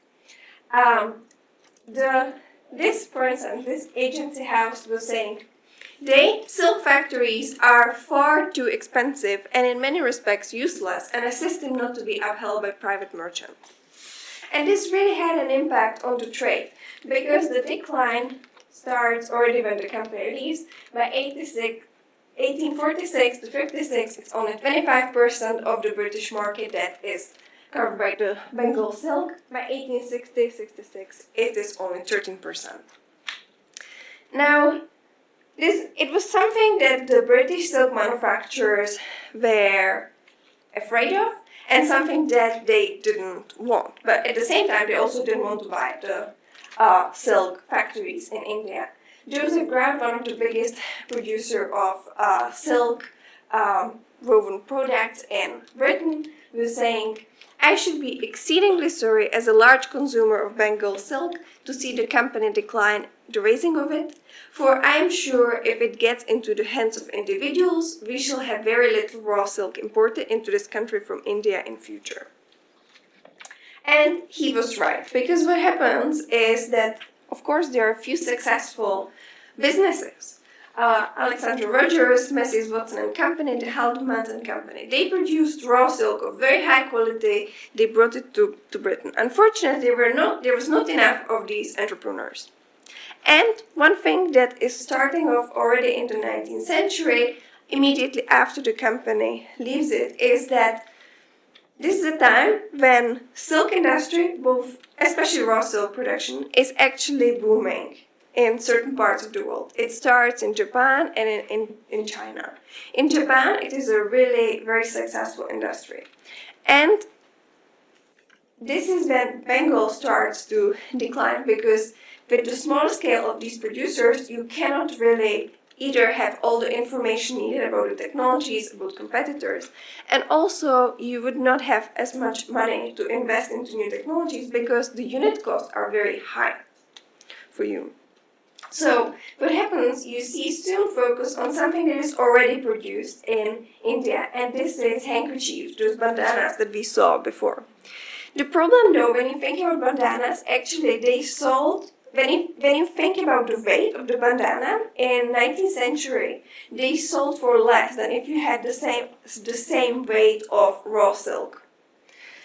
For instance, this agency house was saying, silk factories are far too expensive and in many respects useless, and a system not to be upheld by private merchants. And this really had an impact on the trade because the decline starts already when the company leaves. By 1846 to 56, it's only 25% of the British market that is covered by the Bengal silk. By 1860, 66, it is only 13%. Now, it was something that the British silk manufacturers were afraid of and something that they didn't want. But at the same time, they also didn't want to buy the silk factories in India. Joseph Grant, one of the biggest producer of silk woven products in Britain, was saying, "I should be exceedingly sorry as a large consumer of Bengal silk to see the company decline the raising of it, for I am sure if it gets into the hands of individuals, we shall have very little raw silk imported into this country from India in future." And he was right, because what happens is that, of course, there are a few successful businesses. Alexander Rogers, Messrs. Watson and Company, the Haldimand and Company. They produced raw silk of very high quality. They brought it to Britain. Unfortunately, there was not enough of these entrepreneurs. And one thing that is starting off already in the 19th century, immediately after the company leaves it, is that this is a time when silk industry, both especially raw silk production, is actually booming in certain parts of the world. It starts in Japan and in China. In Japan, it is a really very successful industry. And this is when Bengal starts to decline, because with the small scale of these producers, you cannot really either have all the information needed about the technologies, about competitors, and also you would not have as much money to invest into new technologies because the unit costs are very high for you. So what happens, you see soon focus on something that is already produced in India, and this is handkerchiefs, those bandanas that we saw before. The problem though, when you think about bandanas, actually they sold, when you think about the weight of the bandana in 19th century, they sold for less than if you had the same weight of raw silk.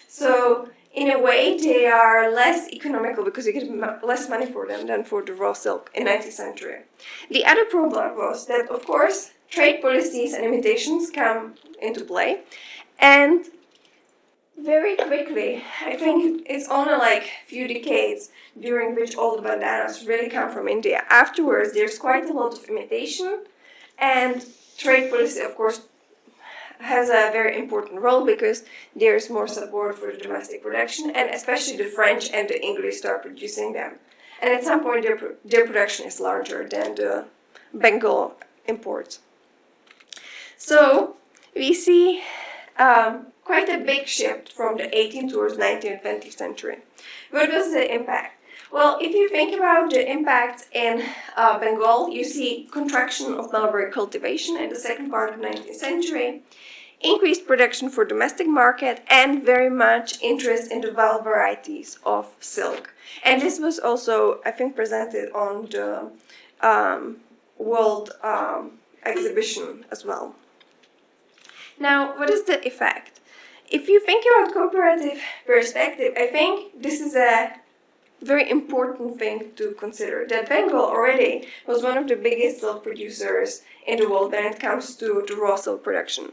So in a way, they are less economical because you get less money for them than for the raw silk in 19th century. The other problem was that, of course, trade policies and limitations come into play, and very quickly, I think it's only like a few decades during which all the bandanas really come from India. Afterwards, there's quite a lot of imitation, and trade policy, of course, has a very important role because there's more support for the domestic production, and especially the French and the English start producing them. And at some point, their production is larger than the Bengal imports. So we see quite a big shift from the 18th towards 19th and 20th century. What was the impact? Well, if you think about the impact in Bengal, you see contraction of mulberry cultivation in the second part of the 19th century, increased production for domestic market, and very much interest in the wild varieties of silk. And this was also, I think, presented on the World Exhibition as well. Now, what is the effect? If you think about comparative perspective, I think this is a very important thing to consider, that Bengal already was one of the biggest silk producers in the world when it comes to the raw silk production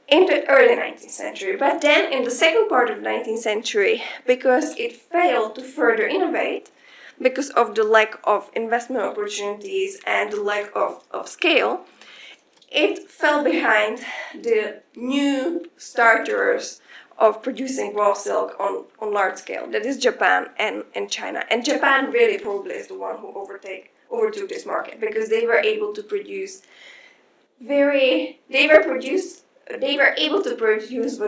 in the early 19th century. But then in the second part of the 19th century, because it failed to further innovate, because of the lack of investment opportunities and the lack of scale, it fell behind the new starters of producing raw silk on large scale. That is Japan and China. And Japan really probably is the one who overtook this market, because they were able to produce what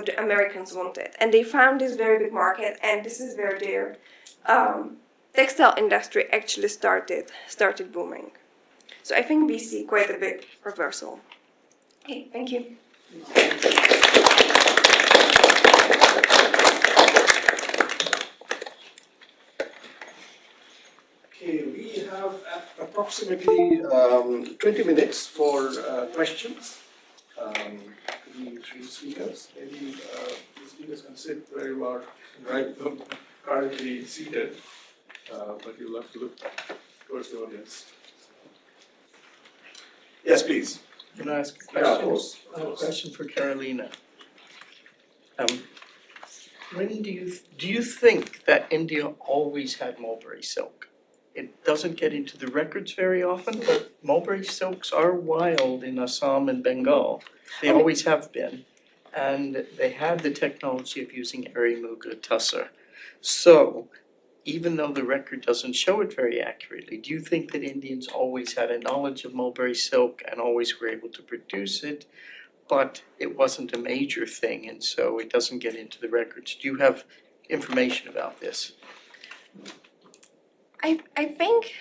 the Americans wanted. And they found this very big market, and this is where their textile industry actually started booming. So I think we see quite a big reversal. Okay, thank you. Okay, we have approximately 20 minutes for questions. The three speakers, maybe the speakers can sit where you are, right? currently seated, but you'll have to look towards the audience. Yes, please. Can I ask a Yeah, question? of course. I have a question for Carolina. When do you think that India always had mulberry silk? It doesn't get into the records very often, but mulberry silks are wild in Assam and Bengal. They always have been. And they had the technology of using Arimuga tussar. So, even though the record doesn't show it very accurately, do you think that Indians always had a knowledge of mulberry silk and always were able to produce it, but it wasn't a major thing and so it doesn't get into the records? Do you have information about this? I think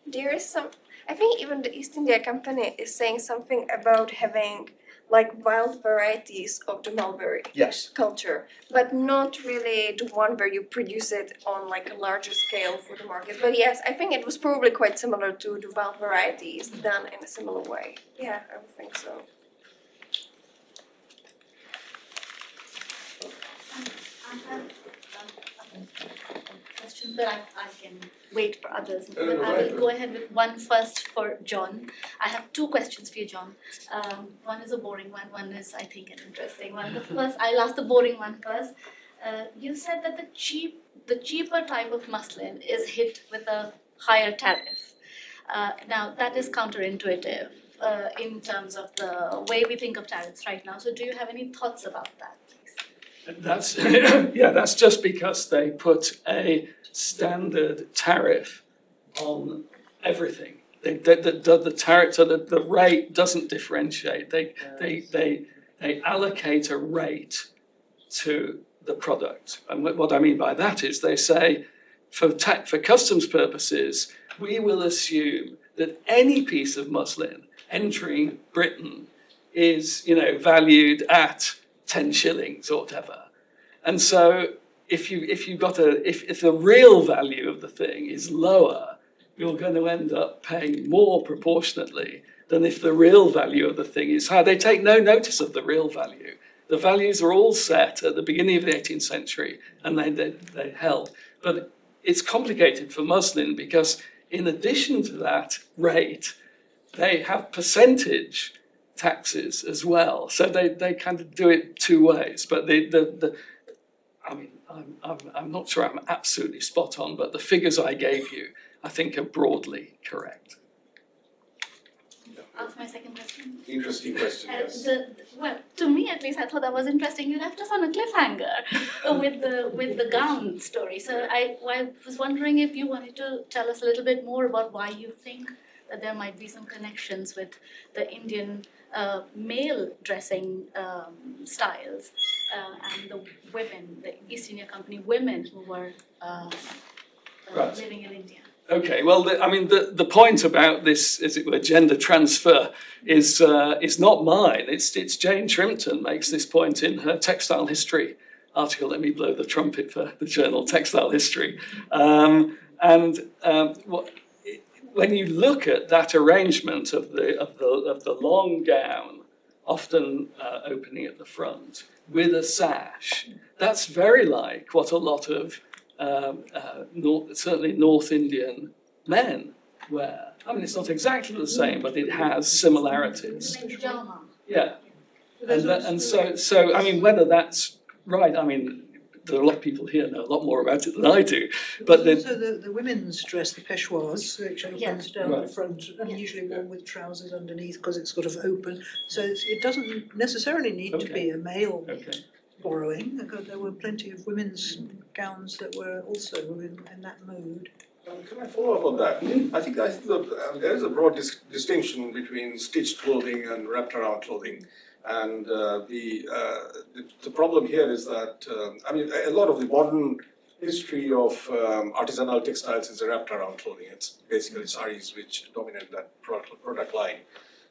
there is some. I think even the East India Company is saying something about having like wild varieties of the mulberry Yes. culture, but not really the one where you produce it on like a larger scale for the market. But yes, I think it was probably quite similar to the wild varieties done in a similar way. Yeah, I would think so. I have questions, but I can wait for others. No, But go I ahead. will go ahead with one first for John. I have two questions for you, John. One is a boring one, one is, I think, an interesting one. The first, I'll ask the boring one first. You said that the cheaper type of muslin is hit with a higher tariff. Now, that is counterintuitive in terms of the way we think of tariffs right now. So do you have any thoughts about that, please? That's that's just because they put a standard tariff on everything. The tariff, so the rate doesn't differentiate. They allocate a rate to the product. And what I mean by that is they say, for customs purposes, we will assume that any piece of muslin entering Britain is, valued at 10 shillings or whatever. And so if the real value of the thing is lower, you're going to end up paying more proportionately than if the real value of the thing is higher. They take no notice of the real value. The values are all set at the beginning of the 18th century and they held. But it's complicated for muslin because in addition to that rate, they have percentage taxes as well. So they kind of do it two ways. But I'm not sure I'm absolutely spot on, but the figures I gave you, I think, are broadly correct. Ask my second question. Interesting question, yes. Well, to me at least, I thought that was interesting. You left us on a cliffhanger with the gown story. So I was wondering if you wanted to tell us a little bit more about why you think that there might be some connections with the Indian male dressing styles and the women, the East India Company women who were Right. living in India. Okay, well, the point about this, as it were, gender transfer is not mine. It's Jane Shrimpton makes this point in her textile history article. Let me blow the trumpet for the journal Textile History. When you look at that arrangement of the long gown, often opening at the front with a sash, that's very like what a lot of certainly North Indian men wear. I mean, it's not exactly the same, but it has similarities. Like pajama. Yeah, and so I mean, whether that's right, I mean, there are a lot of people here know a lot more about it than I do. But There's also the women's dress, the peshawars, which opens Yeah. down the Right. front and usually worn with trousers underneath because it's sort of open. So it doesn't necessarily need to be a male okay. borrowing. There were plenty of women's gowns that were also in that mode. Can I follow up on that? I think there is a broad distinction between stitched clothing and wrapped around clothing. And the problem here is that, a lot of the modern history of artisanal textiles is wrapped around clothing. It's basically saris which dominate that product line.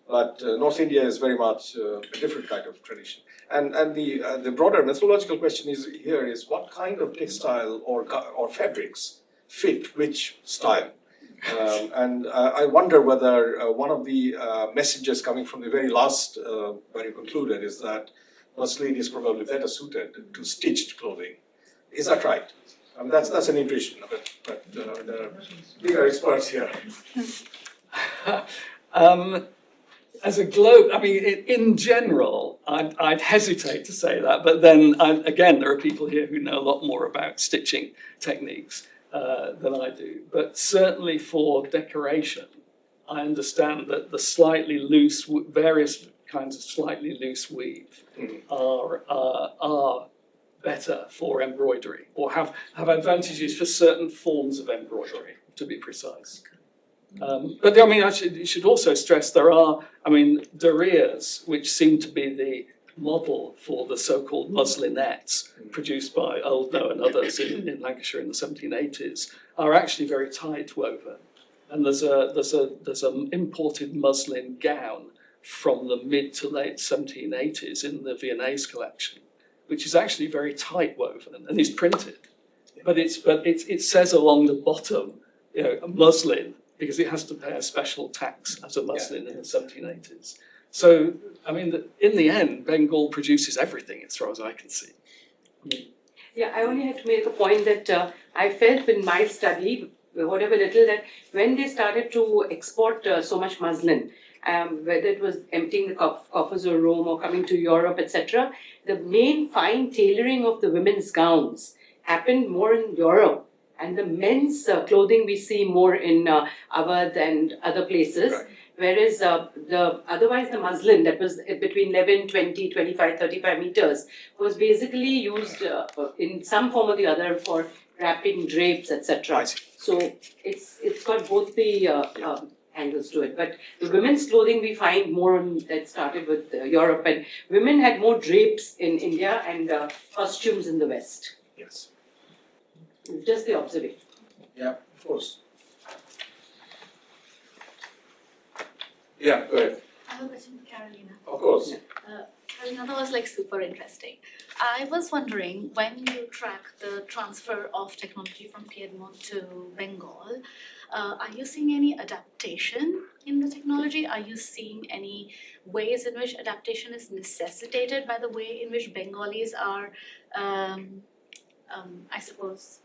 But North India is very much a different kind of tradition. And the broader methodological question is what kind of textile or fabrics fit which style? I wonder whether one of the messages coming from the very last, where you concluded, is that muslin is probably better suited to stitched clothing. Is that right? I mean, that's an intuition, but there are bigger experts here. As a globe, I mean, in general, I'd hesitate to say that, but then again, there are people here who know a lot more about stitching techniques than I do. But certainly for decoration, I understand that the slightly loose, various kinds of slightly loose weave are better for embroidery, or have advantages for certain forms of embroidery, to be precise. But I mean, you should also stress there are, I mean, derrieres, which seem to be the model for the so-called muslinettes produced by Oldknow and others in Lancashire in the 1780s, are actually very tight woven. And there's an imported muslin gown from the mid to late 1780s in the Viennese collection, which is actually very tight woven and is printed. But it says along the bottom, you know, muslin, because it has to pay a special tax as a muslin in the 1780s. So, I mean, in the end, Bengal produces everything as far as I can see. Yeah, I only had to make a point that I felt in my study, whatever little, that when they started to export so much muslin, whether it was emptying the coffers of Rome or coming to Europe, etc., the main fine tailoring of the women's gowns happened more in Europe. And the men's clothing we see more in Awadh and other places, right. Whereas otherwise the muslin that was between 11, 20, 25, 35 meters was basically used in some form or the other for wrapping drapes, etc. So it's got both the angles to it. But the women's clothing we find more that started with Europe, and women had more drapes in India and costumes in the West. Yes. Just the observation. Yeah, of course. Yeah, go ahead. I have a question for Carolina. Of course. Carolina, that was like super interesting. I was wondering, when you track the transfer of technology from Piedmont to Bengal, are you seeing any adaptation in the technology? Are you seeing any ways in which adaptation is necessitated by the way in which Bengalis are, I suppose,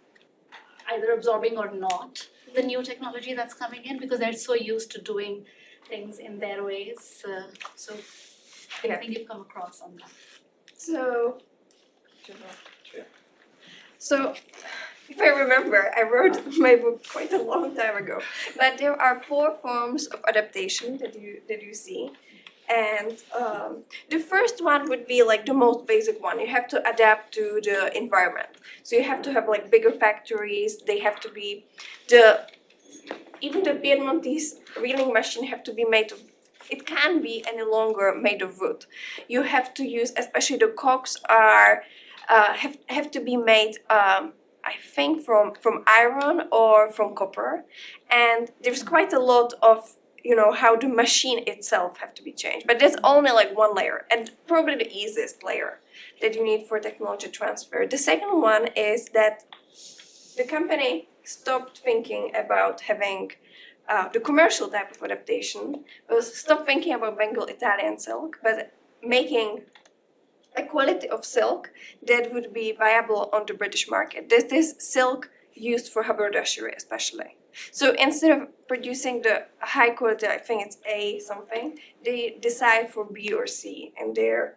either absorbing or not the new technology that's coming in, because they're so used to doing things in their ways? So I think you've come across on that. So, if I remember, I wrote my book quite a long time ago. But there are 4 forms of adaptation that you see. And the first one would be like the most basic one. You have to adapt to the environment. So you have to have like bigger factories. They have to be even the Piedmontese reeling machine have to be made of. It can't be any longer made of wood. You have to use, especially the cocks are have to be made. I think from iron or from copper, and there's quite a lot of how the machine itself have to be changed. But that's only like one layer, and probably the easiest layer that you need for technology transfer. The second one is that the company stopped thinking about having the commercial type of adaptation, stopped thinking about Bengal Italian silk, but making a quality of silk that would be viable on the British market. This is silk used for haberdashery especially. So instead of producing the high quality, I think it's A something, they decide for B or C in their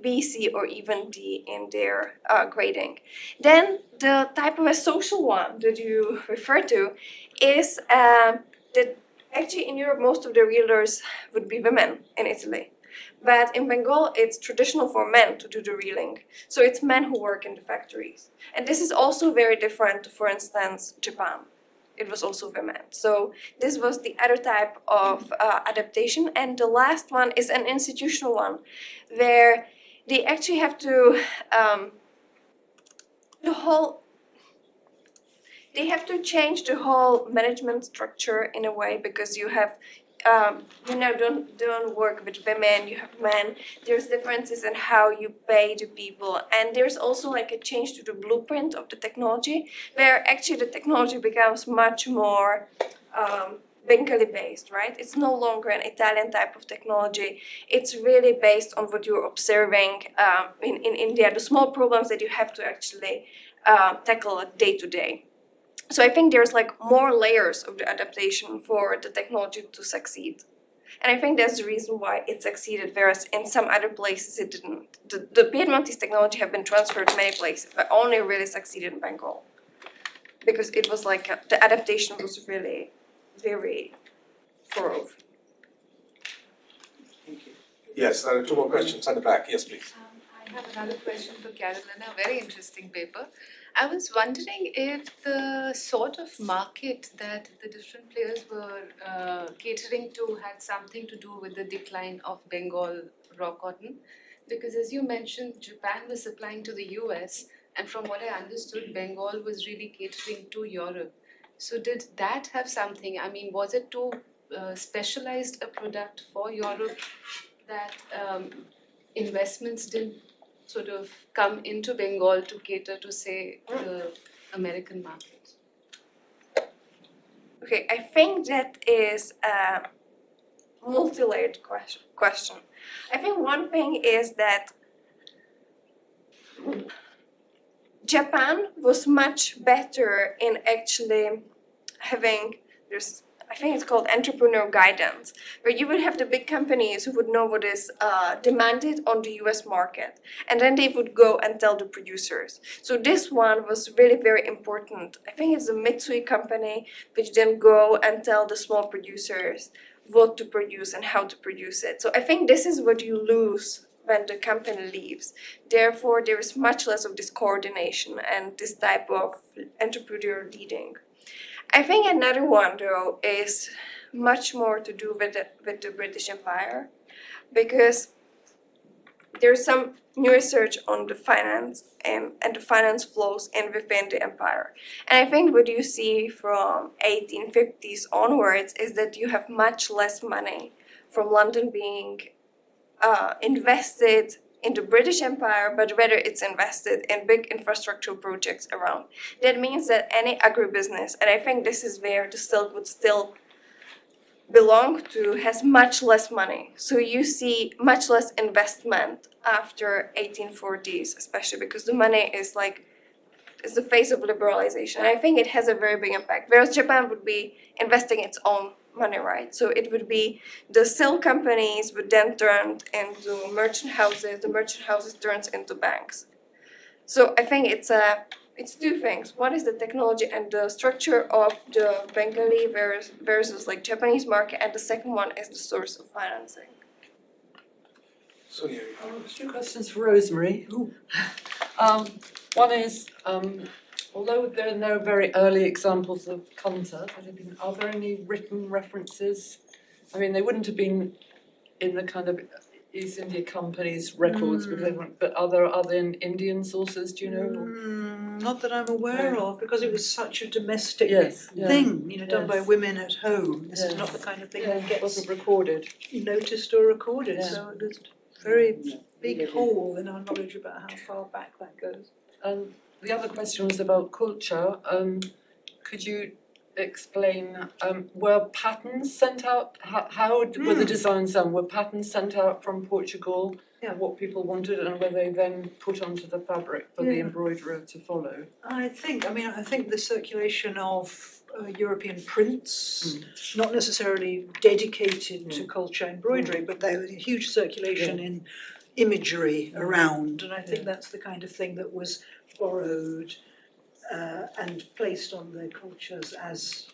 B, C, or even D in their grading. Then the type of a social one that you refer to is that actually in Europe most of the reelers would be women in Italy. But in Bengal, it's traditional for men to do the reeling. So it's men who work in the factories. And this is also very different to, for instance, Japan. It was also women. So this was the other type of adaptation. And the last one is an institutional one, where they actually have to, they have to change the whole management structure in a way, because you have, don't work with women, you have men. There's differences in how you pay the people, and there's also like a change to the blueprint of the technology, where actually the technology becomes much more Bengali based, right? It's no longer an Italian type of technology. It's really based on what you're observing in India, the small problems that you have to actually tackle it day to day. So I think there's like more layers of the adaptation for the technology to succeed. And I think that's the reason why it succeeded, whereas in some other places it didn't. The Piedmontese technology have been transferred to many places, but only really succeeded in Bengal. Because it was like, the adaptation was really very thorough. Yes, there are two more questions at the back. Yes, please. I have another question for Carolina, a very interesting paper. I was wondering if the sort of market that the different players were catering to had something to do with the decline of Bengal raw cotton. Because as you mentioned, Japan was supplying to the US, and from what I understood, Bengal was really catering to Europe. So did that have something? I mean, was it too specialized a product for Europe that investments didn't sort of come into Bengal to cater to, say, the American market? Okay, I think that is a multi-layered question. I think one thing is that Japan was much better in actually having, I think it's called entrepreneur guidance, where you would have the big companies who would know what is demanded on the US market, and then they would go and tell the producers. So this one was really very important. I think it's a Mitsui company which then go and tell the small producers what to produce and how to produce it. So I think this is what you lose when the company leaves. Therefore, there is much less of this coordination and this type of entrepreneur leading. I think another one, though, is much more to do with the British Empire, because there's some new research on the finance and the finance flows in within the empire. And I think what you see from 1850s onwards is that you have much less money from London being invested in the British Empire, but rather it's invested in big infrastructural projects around. That means that any agribusiness, and I think this is where the silk would still belong to, has much less money. So you see much less investment after 1840s, especially because the money is like, it's the face of liberalization. And I think it has a very big impact. Whereas Japan would be investing its own money, right? So it would be the silk companies would then turn into merchant houses, the merchant houses turns into banks. So I think it's two things. One is the technology and the structure of the Bengali versus like Japanese market, and the second one is the source of financing. So yeah. Two questions for Rosemary. One is, although there are no very early examples of Kanta, are there any written references? I mean, they wouldn't have been in the kind of East India Company's records, because they weren't, but are there in Indian sources, do you know? Not that I'm aware of, because it was such a domestic Yeah. thing, done by Yes. women at home. This is Yes. not the kind of thing Yeah, that it wasn't gets recorded. noticed or recorded, Yeah. so there's a very big hole in our knowledge about how far back that goes. The other question was about culture. Could you explain, were patterns sent out? How were the designs done? Were patterns sent out from Portugal, of what people wanted, and were they then put onto the fabric for the embroiderer to follow? I think the circulation of European prints, not necessarily dedicated to culture embroidery, but there was a huge circulation in imagery around, and I think that's the kind of thing that was borrowed and placed on the cultures as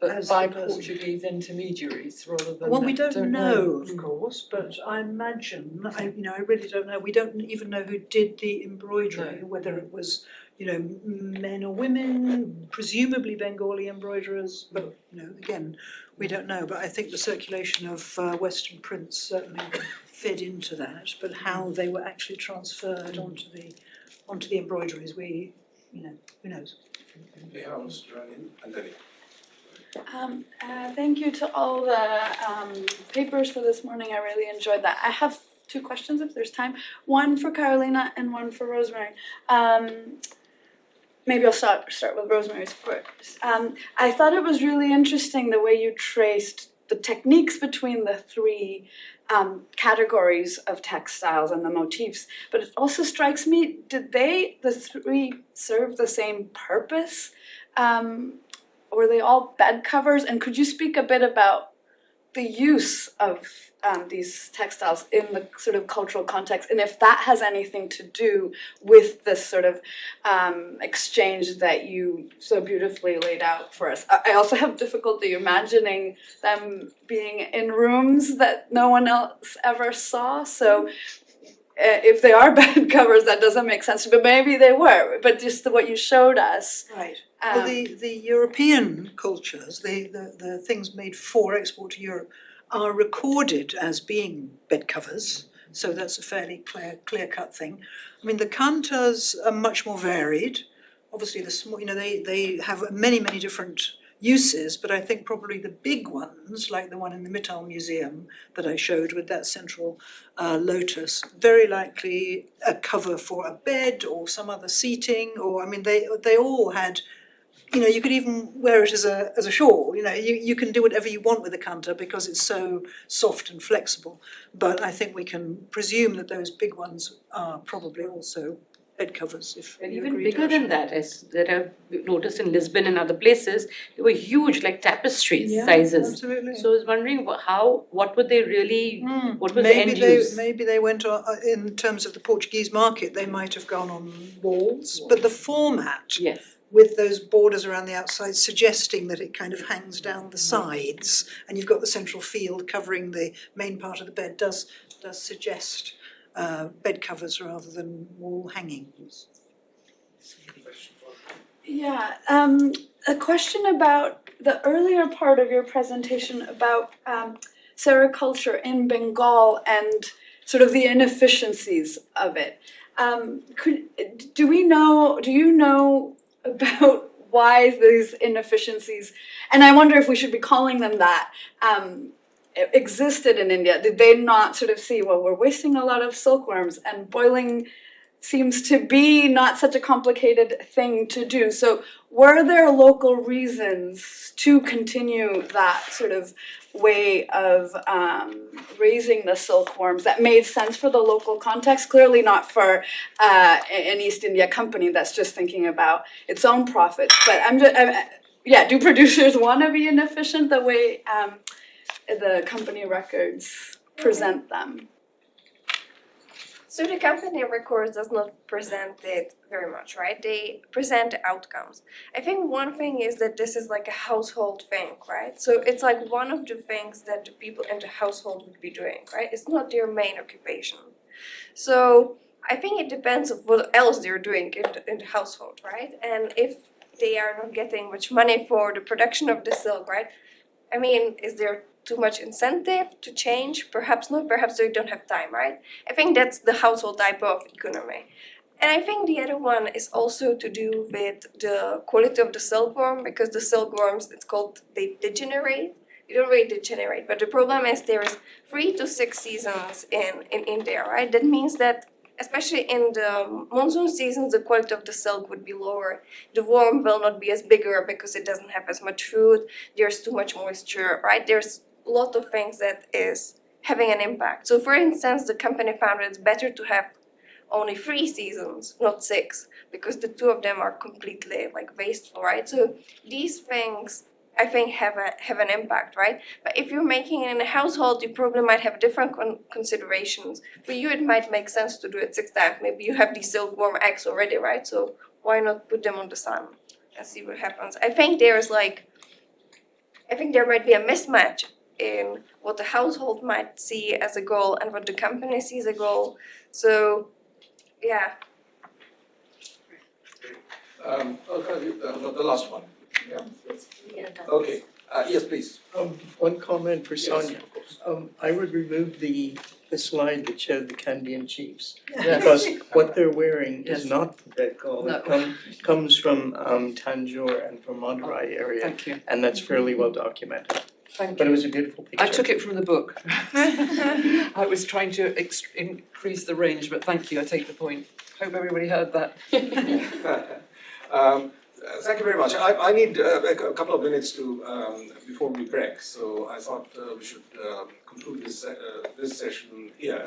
by the person. Portuguese intermediaries rather than. Well, we don't know, of course, but I imagine, I really don't know. We don't even know who did the embroidery, whether it was, men or women, presumably Bengali embroiderers, but, again, we don't know. But I think the circulation of Western prints certainly fed into that, but how they were actually transferred onto the embroideries, who knows? Thank you to all the papers for this morning. I really enjoyed that. I have two questions if there's time. One for Carolina and one for Rosemary. Maybe I'll start with Rosemary's first. I thought it was really interesting the way you traced the techniques between the three categories of textiles and the motifs. But it also strikes me, did the three serve the same purpose? Were they all bed covers? And could you speak a bit about the use of these textiles in the sort of cultural context, and if that has anything to do with this sort of exchange that you so beautifully laid out for us? I also have difficulty imagining them being in rooms that no one else ever saw, so if they are bed covers, that doesn't make sense, but maybe they were, but just what you showed us. Right. Well, the European cultures, the things made for export to Europe, are recorded as being bed covers, so that's a fairly clear-cut thing. I mean, the kantas are much more varied. Obviously, the small, they have many different uses, but I think probably the big ones, like the one in the Mittal Museum that I showed with that central lotus, very likely a cover for a bed or some other seating, or I mean, they all had. You could even wear it as a shawl. You can do whatever you want with a kanta because it's so soft and flexible. But I think we can presume that those big ones are probably also bed covers. And even bigger than that, as that I've noticed in Lisbon and other places, they were huge, like tapestries sizes. Absolutely. So I was wondering what would they really, what was the Maybe end use? maybe they went on, in terms of the Portuguese market, they might have gone on walls, but the format. Yes. With those borders around the outside suggesting that it kind of hangs down the sides and you've got the central field covering the main part of the bed does suggest bed covers rather than wall hangings. Yeah, a question about the earlier part of your presentation about sericulture in Bengal and sort of the inefficiencies of it. Do you know about why these inefficiencies, and I wonder if we should be calling them that, existed in India? Did they not sort of see, well, we're wasting a lot of silkworms and boiling seems to be not such a complicated thing to do. So were there local reasons to continue that sort of way of raising the silkworms that made sense for the local context? Clearly not for an East India company that's just thinking about its own profits. But do producers want to be inefficient the way the company records present them? So the company records does not present it very much, right? They present the outcomes. I think one thing is that this is like a household thing, right? So it's like one of the things that the people in the household would be doing, right? It's not their main occupation. So I think it depends on what else they're doing in the household, right? And if they are not getting much money for the production of the silk, right? I mean, is there too much incentive to change? Perhaps not, perhaps they don't have time, right? I think that's the household type of economy. And I think the other one is also to do with the quality of the silkworm, because the silkworms, it's called, they degenerate. They don't really degenerate, but the problem is there is 3 to 6 seasons in India, right? That means that especially in the monsoon seasons, the quality of the silk would be lower. The worm will not be as bigger because it doesn't have as much food. There's too much moisture, right? There's a lot of things that is having an impact. So for instance, the company found it's better to have only 3 seasons, not 6, because the 2 of them are completely like wasteful, right? So these things I think have an impact, right? But if you're making it in a household, you probably might have different considerations. For you, it might make sense to do it 6 times. Maybe you have these silkworm eggs already, right? So why not put them on the sun and see what happens? I think there might be a mismatch in what the household might see as a goal and what the company sees as a goal. So, yeah. The last one. Yeah. Okay. Yes, please. One comment for Sonia. I would remove the slide that showed the Kandyan chiefs. Because what they're wearing is not from Bengal. No. It comes from Tanjore and from Madurai area. Thank you. And that's fairly well documented. Thank But it you. was a beautiful picture. I took it from the book. I was trying to increase the range, but thank you, I take the point. Hope everybody heard that. Thank you very much. I need a couple of minutes to before we break, so I thought we should conclude this session here.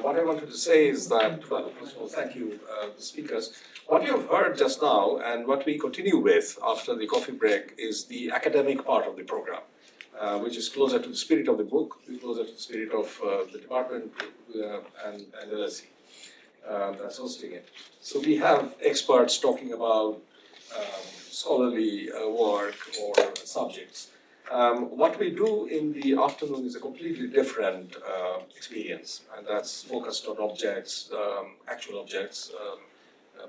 What I wanted to say is that, well, first of all, thank you, the speakers. What you have heard just now and what we continue with after the coffee break is the academic part of the program, which is closer to the spirit of the book, closer to the spirit of the department and LSE that's hosting it. So we have experts talking about scholarly work or subjects. What we do in the afternoon is a completely different experience, and that's focused on objects, actual objects,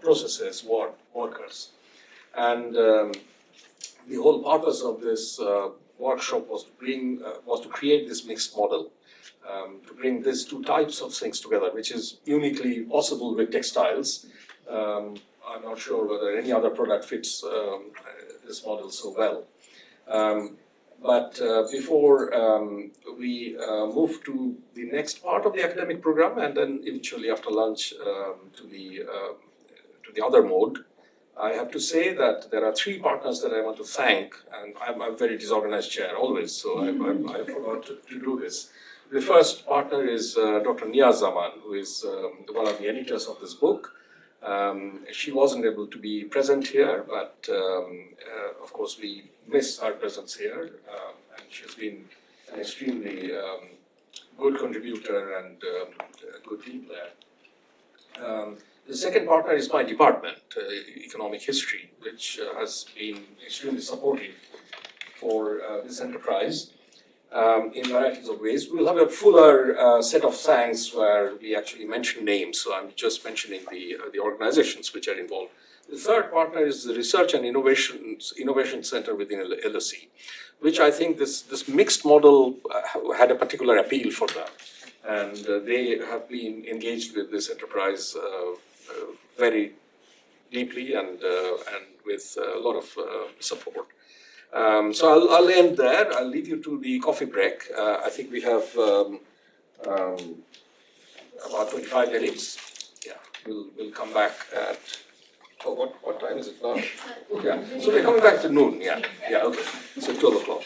processes, workers. And the whole purpose of this workshop was to create this mixed model, to bring these two types of things together, which is uniquely possible with textiles. I'm not sure whether any other product fits this model so well. But before we move to the next part of the academic program, and then eventually after lunch to the other mode, I have to say that there are three partners that I want to thank, and I'm a very disorganized chair always, so I forgot to do this. The first partner is Dr. Nia Zaman, who is one of the editors of this book. She wasn't able to be present here, but of course we miss her presence here, and she's been an extremely good contributor and a good team player. The second partner is my department, Economic History, which has been extremely supportive for this enterprise in varieties of ways. We'll have a fuller set of thanks where we actually mention names, so I'm just mentioning the organizations which are involved. The third partner is the Research and Innovation Center within LSE, which I think this mixed model had a particular appeal for them. And they have been engaged with this enterprise very deeply and with a lot of support. So I'll end there. I'll leave you to the coffee break. I think we have about 25 minutes. Yeah, we'll come back at, what time is it now? Yeah, so we're coming back to noon, yeah, okay, so 12 o'clock.